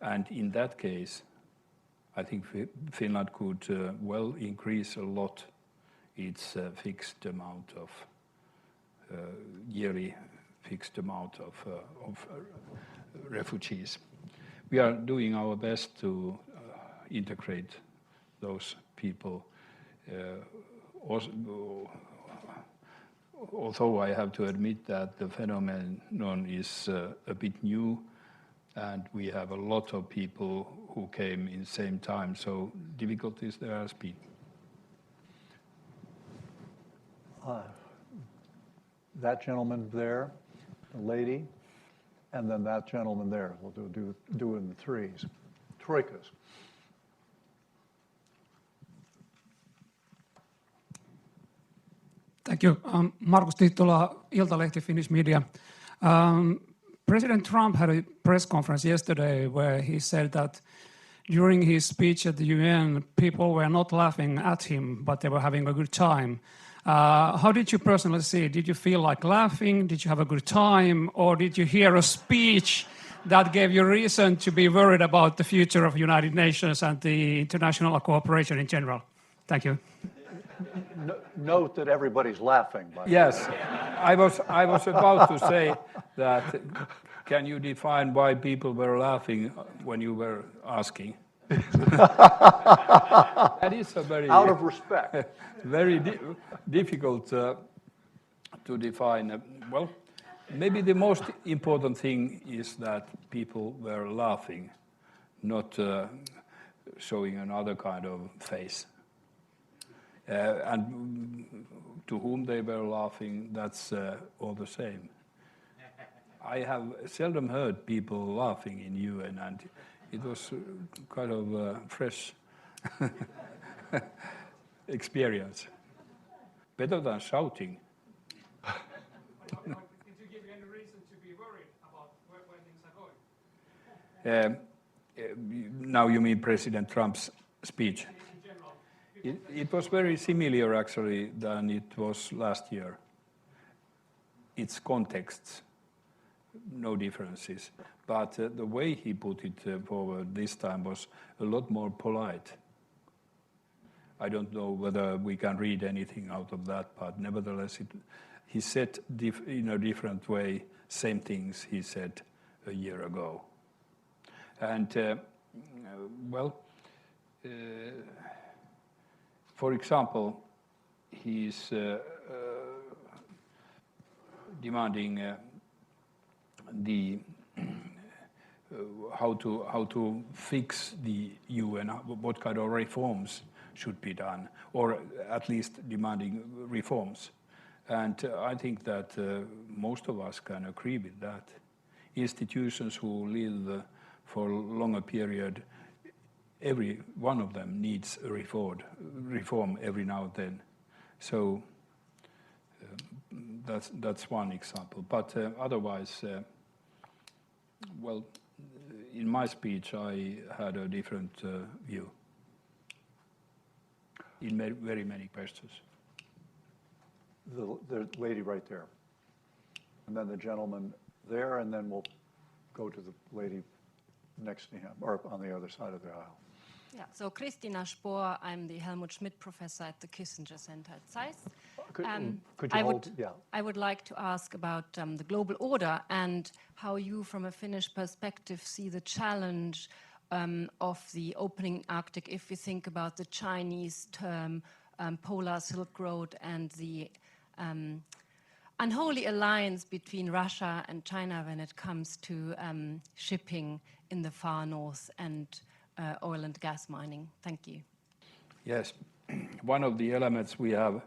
Speaker 2: And in that case, I think Finland could well increase a lot its fixed amount of yearly fixed amount of refugees. We are doing our best to integrate those people. Although I have to admit that the phenomenon is a bit new, and we have a lot of people who came in the same time, so difficulties there has been.
Speaker 3: That gentleman there, the lady, and then that gentleman there. We'll do it in the threes. Troikas.
Speaker 7: Thank you. Markus Tittola, Iltalehti, Finnish media. President Trump had a press conference yesterday where he said that during his speech at the UN, people were not laughing at him, but they were having a good time. How did you personally see it? Did you feel like laughing? Did you have a good time? Or did you hear a speech that gave you reason to be worried about the future of United Nations and the international cooperation in general? Thank you.
Speaker 3: Note that everybody's laughing.
Speaker 2: Yes, I was about to say that. Can you define why people were laughing when you were asking? That is a very
Speaker 3: Out of respect.
Speaker 2: very difficult to define. Well, maybe the most important thing is that people were laughing, not showing another kind of face. And to whom they were laughing, that's all the same. I have seldom heard people laughing in UN, and it was kind of a fresh experience. Better than shouting.
Speaker 7: Did you give any reason to be worried about where things are going?
Speaker 2: Now you mean President Trump's speech? It was very similar, actually, than it was last year. Its contexts, no differences. But the way he put it forward this time was a lot more polite. I don't know whether we can read anything out of that, but nevertheless, he said in a different way same things he said a year ago. And, for example, he's demanding how to fix the UN, what kind of reforms should be done, or at least demanding reforms. And I think that most of us can agree with that. Institutions who live for a longer period, every one of them needs a reform every now and then. So that's one example. But otherwise, in my speech, I had a different view in very many questions.
Speaker 3: The lady right there. And then the gentleman there, and then we'll go to the lady next to him, or on the other side of the aisle.
Speaker 8: Yeah, so Christina Ashbaugh, I'm the Helmut Schmidt Professor at the Kissinger Center at Zeiss.
Speaker 3: Could you hold? Yeah.
Speaker 8: I would like to ask about the global order and how you, from a Finnish perspective, see the challenge of the opening Arctic if you think about the Chinese term Polar Silk Road and the unholy alliance between Russia and China when it comes to shipping in the far north and oil and gas mining? Thank you.
Speaker 2: Yes, one of the elements we have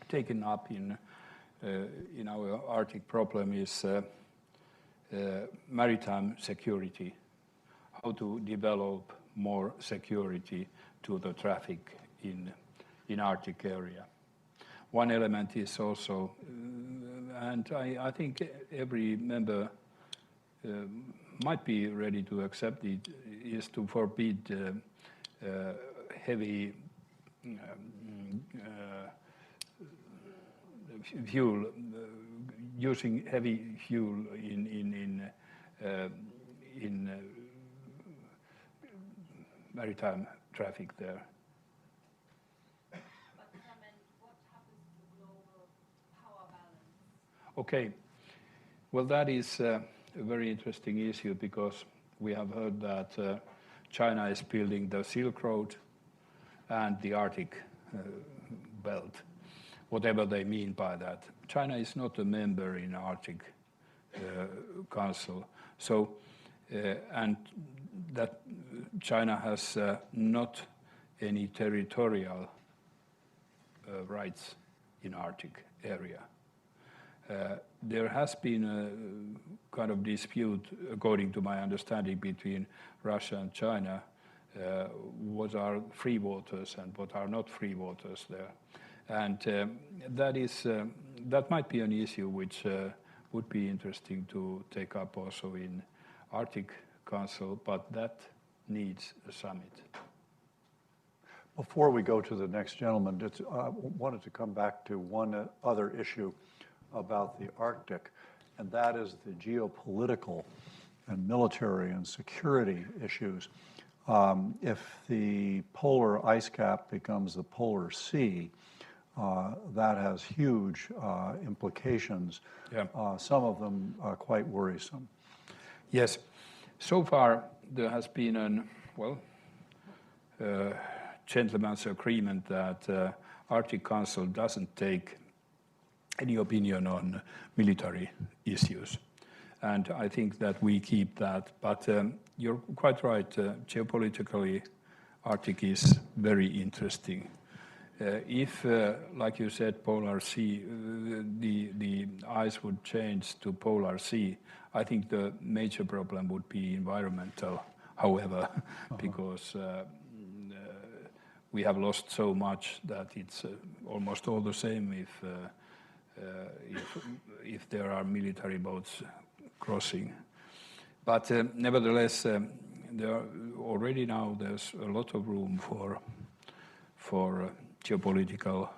Speaker 2: taken up in our Arctic problem is maritime security, how to develop more security to the traffic in Arctic area. One element is also, and I think every member might be ready to accept it, is to forbid heavy fuel, using heavy fuel in maritime traffic there.
Speaker 8: But what happens to the global power balance?
Speaker 2: Okay, well that is a very interesting issue because we have heard that China is building the Silk Road and the Arctic belt, whatever they mean by that. China is not a member in Arctic Council, so and that China has not any territorial rights in Arctic area. There has been a kind of dispute, according to my understanding, between Russia and China, what are free waters and what are not free waters there. And that might be an issue which would be interesting to take up also in Arctic Council, but that needs a summit.
Speaker 3: Before we go to the next gentleman, I wanted to come back to one other issue about the Arctic, and that is the geopolitical and military and security issues. If the polar ice cap becomes the polar sea, that has huge implications, some of them quite worrisome.
Speaker 2: Yes, so far there has been gentleman's agreement that Arctic Council doesn't take any opinion on military issues. And I think that we keep that. But you're quite right, geopolitically, Arctic is very interesting. If, like you said, polar sea, the ice would change to polar sea, I think the major problem would be environmental, however, because we have lost so much that it's almost all the same if there are military boats crossing. But nevertheless, there are already now there's a lot of room for geopolitical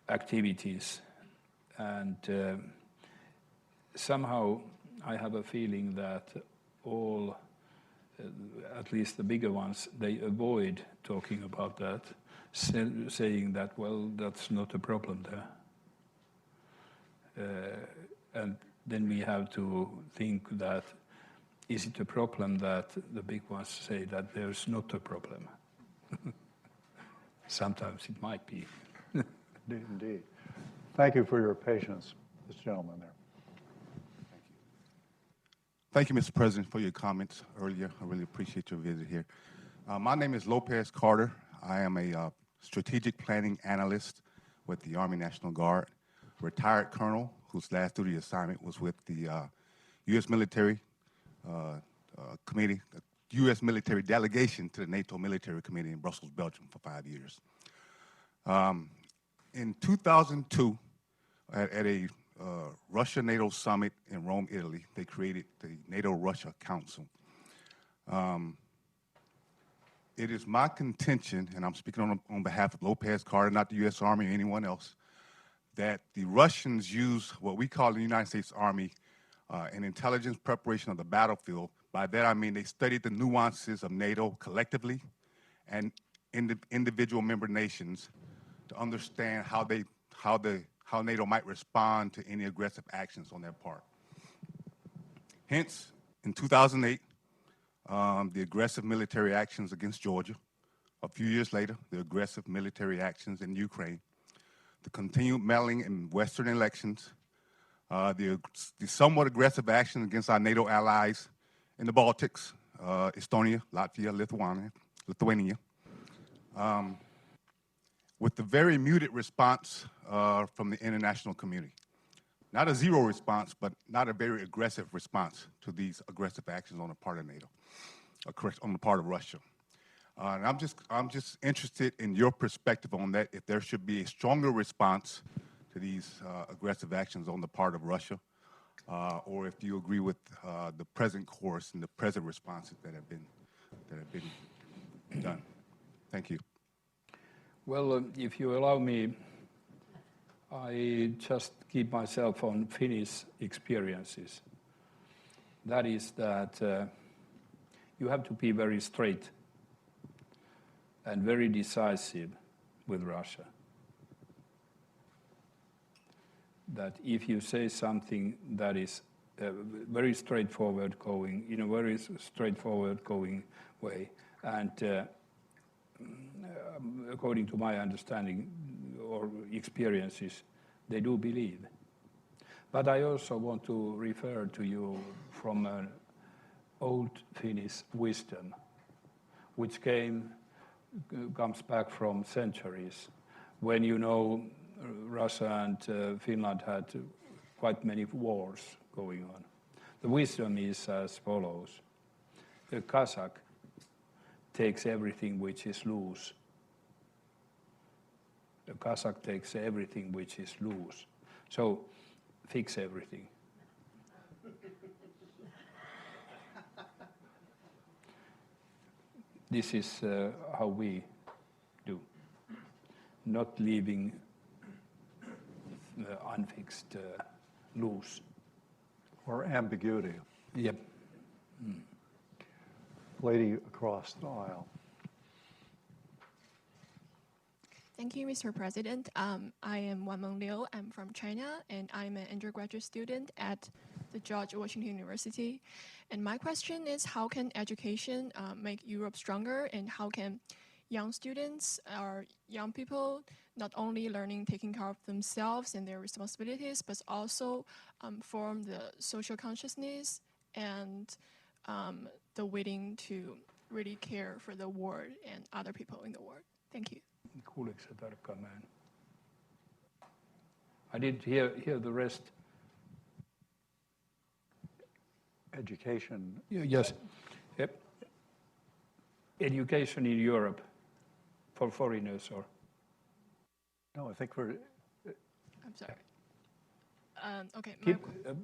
Speaker 2: activities, and somehow I have a feeling that all, at least the bigger ones, they avoid talking about that, saying that, well, that's not a problem there. And then we have to think that, is it a problem that the big ones say that there's not a problem? Sometimes it might be.
Speaker 3: Indeed. Thank you for your patience, this gentleman there.
Speaker 5: Thank you, Mr. President, for your comments earlier. I really appreciate your visit here. My name is Lopez Carter. I am a strategic planning analyst with the Army National Guard, retired colonel whose last duty assignment was with the U.S. military committee, U.S. military delegation to the NATO military committee in Brussels, Belgium for 5 years. In 2002, at a Russia-NATO summit in Rome, Italy, they created the Nato-Russia Council. It is my contention, and I'm speaking on behalf of Lopez Carter, not the U.S. Army or anyone else, that the Russians use what we call in the United States Army an intelligence preparation of the battlefield. By that I mean they studied the nuances of NATO collectively and individual member nations to understand how NATO might respond to any aggressive actions on their part. Hence, in 2008, the aggressive military actions against Georgia. A few years later, the aggressive military actions in Ukraine, the continued meddling in Western elections, the somewhat aggressive action against our NATO allies in the Baltics, Estonia, Latvia, Lithuania, with the very muted response from the international community. Not a zero response, but not a very aggressive response to these aggressive actions on the part of NATO, on the part of Russia. And I'm just interested in your perspective on that, if there should be a stronger response to these aggressive actions on the part of Russia, or if you agree with the present course and the present responses that have been done. Thank you.
Speaker 2: Well, if you allow me, I just keep myself on Finnish experiences. That is that you have to be very straight and very decisive with Russia. That if you say something that is very straightforward going, in a very straightforward going way, and according to my understanding or experiences, they do believe. But I also want to refer to you from an old Finnish wisdom, which comes back from centuries, when Russia and Finland had quite many wars going on. The wisdom is as follows. A Cossack takes everything which is loose. A Cossack takes everything which is loose. So fix everything. This is how we do, not leaving unfixed loose.
Speaker 3: Or ambiguity.
Speaker 2: Yep.
Speaker 3: Lady across the aisle.
Speaker 9: Thank you, Mr. President. I am Wanmeng Liu. I'm from China, and I'm an undergraduate student at the George Washington University. And my question is, how can education make Europe stronger, and how can young students or young people not only learning taking care of themselves and their responsibilities, but also form the social consciousness and the willing to really care for the world and other people in the world? Thank you.
Speaker 2: I didn't hear the rest.
Speaker 3: Education.
Speaker 2: Yes. Yep. Education in Europe for foreigners, or?
Speaker 3: No, I think we're.
Speaker 9: I'm sorry. Okay.
Speaker 2: Keep a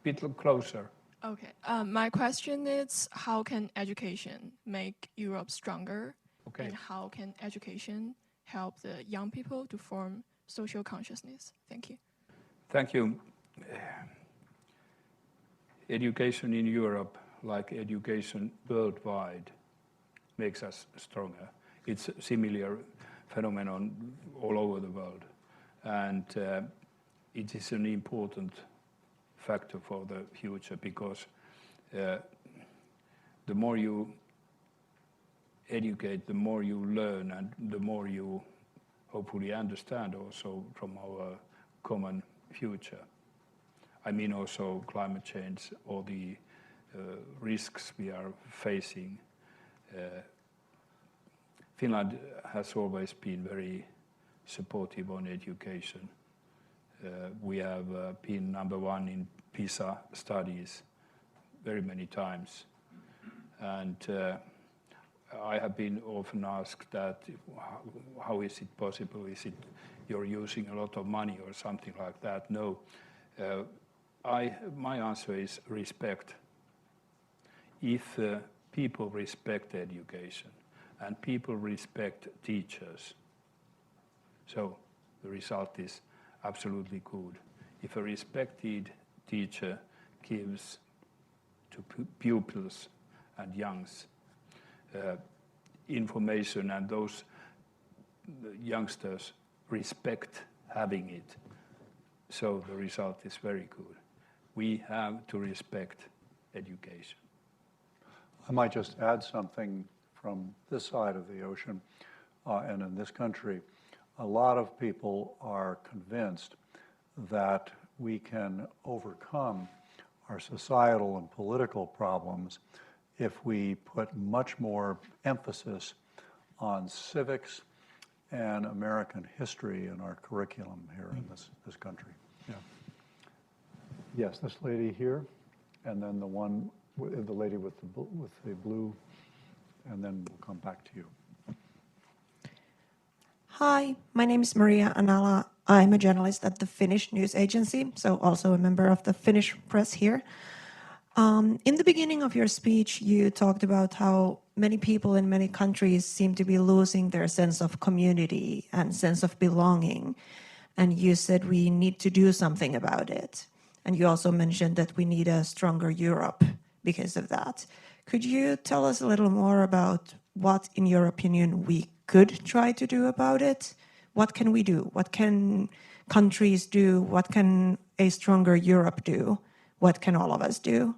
Speaker 2: bit closer.
Speaker 9: Okay. My question is, how can education make Europe stronger?
Speaker 2: Okay.
Speaker 9: And how can education help the young people to form social consciousness? Thank you.
Speaker 2: Thank you. Education in Europe, like education worldwide, makes us stronger. It's a similar phenomenon all over the world. And it is an important factor for the future, because the more you educate, the more you learn, and the more you hopefully understand also from our common future. I mean also climate change, or the risks we are facing. Finland has always been very supportive on education. We have been #1 in PISA studies very many times. And I have been often asked that, how is it possible? Is it you're using a lot of money or something like that? No. My answer is respect. If people respect education and people respect teachers, so the result is absolutely good. If a respected teacher gives to pupils and youngs information, and those youngsters respect having it, so the result is very good. We have to respect education.
Speaker 3: I might just add something from this side of the ocean and in this country. A lot of people are convinced that we can overcome our societal and political problems if we put much more emphasis on civics and American history in our curriculum here in this country. Yeah. Yes, this lady here, and then the lady with the blue, and then we'll come back to you.
Speaker 10: Hi, my name is Maria Anala. I'm a journalist at the Finnish news agency, so also a member of the Finnish press here. In the beginning of your speech, you talked about how many people in many countries seem to be losing their sense of community and sense of belonging. And you said we need to do something about it. And you also mentioned that we need a stronger Europe because of that. Could you tell us a little more about what, in your opinion, we could try to do about it? What can we do? What can countries do? What can a stronger Europe do? What can all of us do?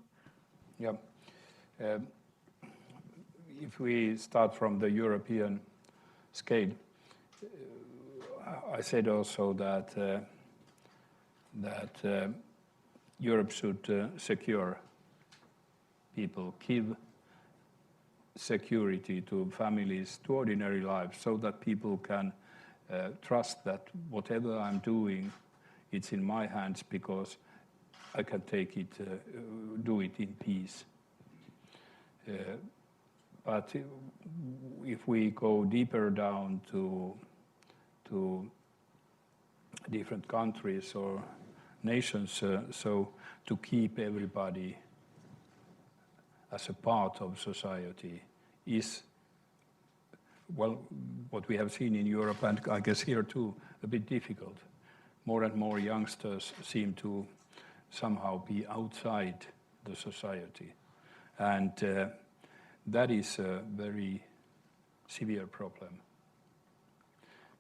Speaker 2: Yeah. If we start from the European scale, I said also that Europe should secure people, give security to families, to ordinary lives, so that people can trust that whatever I'm doing, it's in my hands because I can take it, do it in peace. But if we go deeper down to different countries or nations, so to keep everybody as a part of society is, well, what we have seen in Europe, and I guess here too, a bit difficult. More and more youngsters seem to somehow be outside the society. And that is a very severe problem.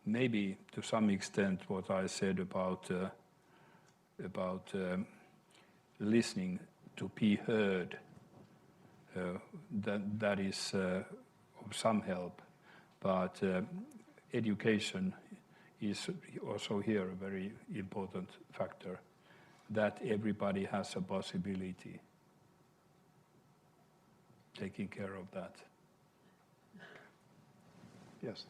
Speaker 2: Maybe to some extent what I said about listening to be heard, that is of some help. But education is also here a very important factor, that everybody has a possibility taking care of that.
Speaker 3: Yes.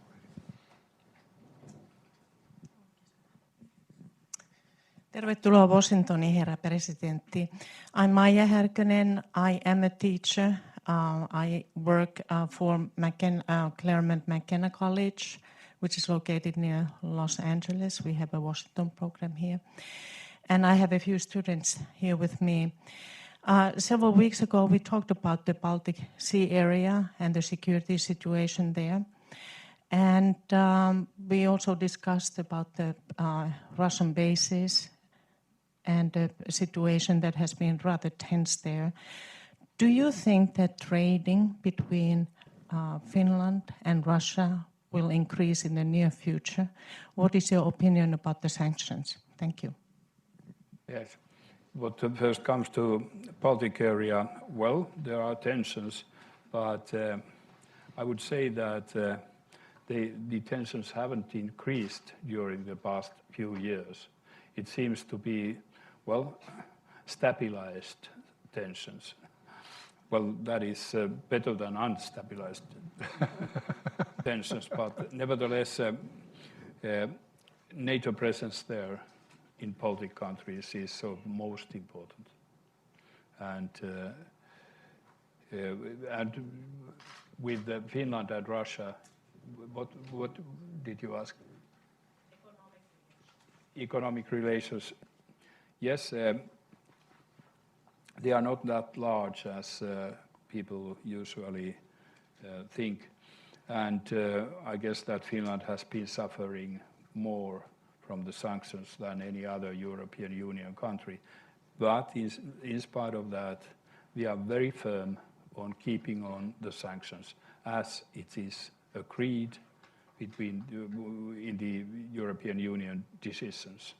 Speaker 11: Tervetuloa Washingtoniin, herra presidentti. I'm Maija Härkönen. I am a teacher. I work for Claremont McKenna College, which is located near Los Angeles. We have a Washington program here. And I have a few students here with me. Several weeks ago, we talked about the Baltic Sea area and the security situation there. And we also discussed about the Russian bases and the situation that has been rather tense there. Do you think that trading between Finland and Russia will increase in the near future? What is your opinion about the sanctions? Thank you.
Speaker 2: Yes. What first comes to Baltic area, well, there are tensions, but I would say that the tensions haven't increased during the past few years. It seems to be, well, stabilized tensions. Well, that is better than unstabilized tensions, but nevertheless, NATO presence there in Baltic countries is of most important. And with Finland and Russia, what did you ask? Economic relations. Yes, they are not that large as people usually think. And I guess that Finland has been suffering more from the sanctions than any other European Union country. But in spite of that, we are very firm on keeping on the sanctions as it is agreed in the European Union decisions.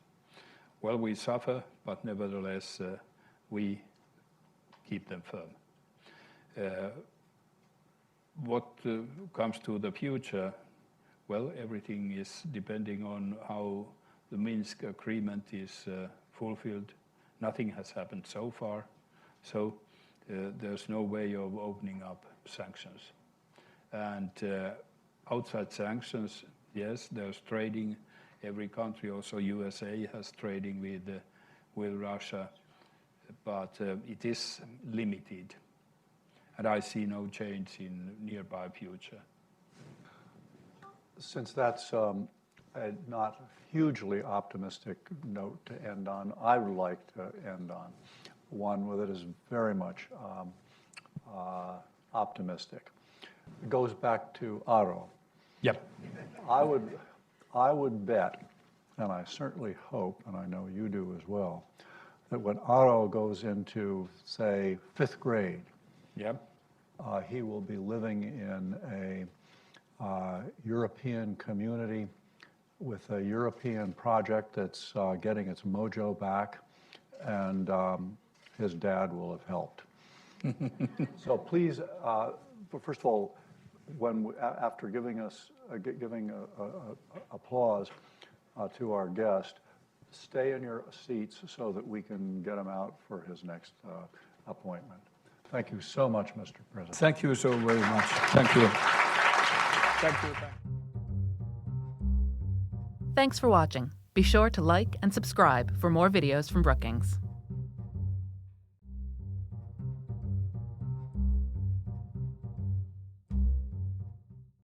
Speaker 2: Well, we suffer, but nevertheless, we keep them firm. what comes to the future, well, everything is depending on how the Minsk agreement is fulfilled. Nothing has happened so far, so there's no way of opening up sanctions. And outside sanctions, yes, there's trading. Every country, also USA, has trading with Russia, but it is limited. And I see no change in nearby future.
Speaker 3: Since that's a not hugely optimistic note to end on, I would like to end on one that is very much optimistic. It goes back to Aro.
Speaker 2: Yep.
Speaker 3: I would bet, and I certainly hope, and I know you do as well, that when Aro goes into, say, 5th grade,
Speaker 2: Yep.
Speaker 3: He will be living in a European community with a European project that's getting its mojo back, and his dad will have helped. So please, first of all, after giving applause to our guest, stay in your seats so that we can get him out for his next appointment. Thank you so much, Mr. President.
Speaker 2: Thank you so very much. Thank you. Thank you.
Speaker 12: Thanks for watching. Be sure to like and subscribe for more videos from Brookings.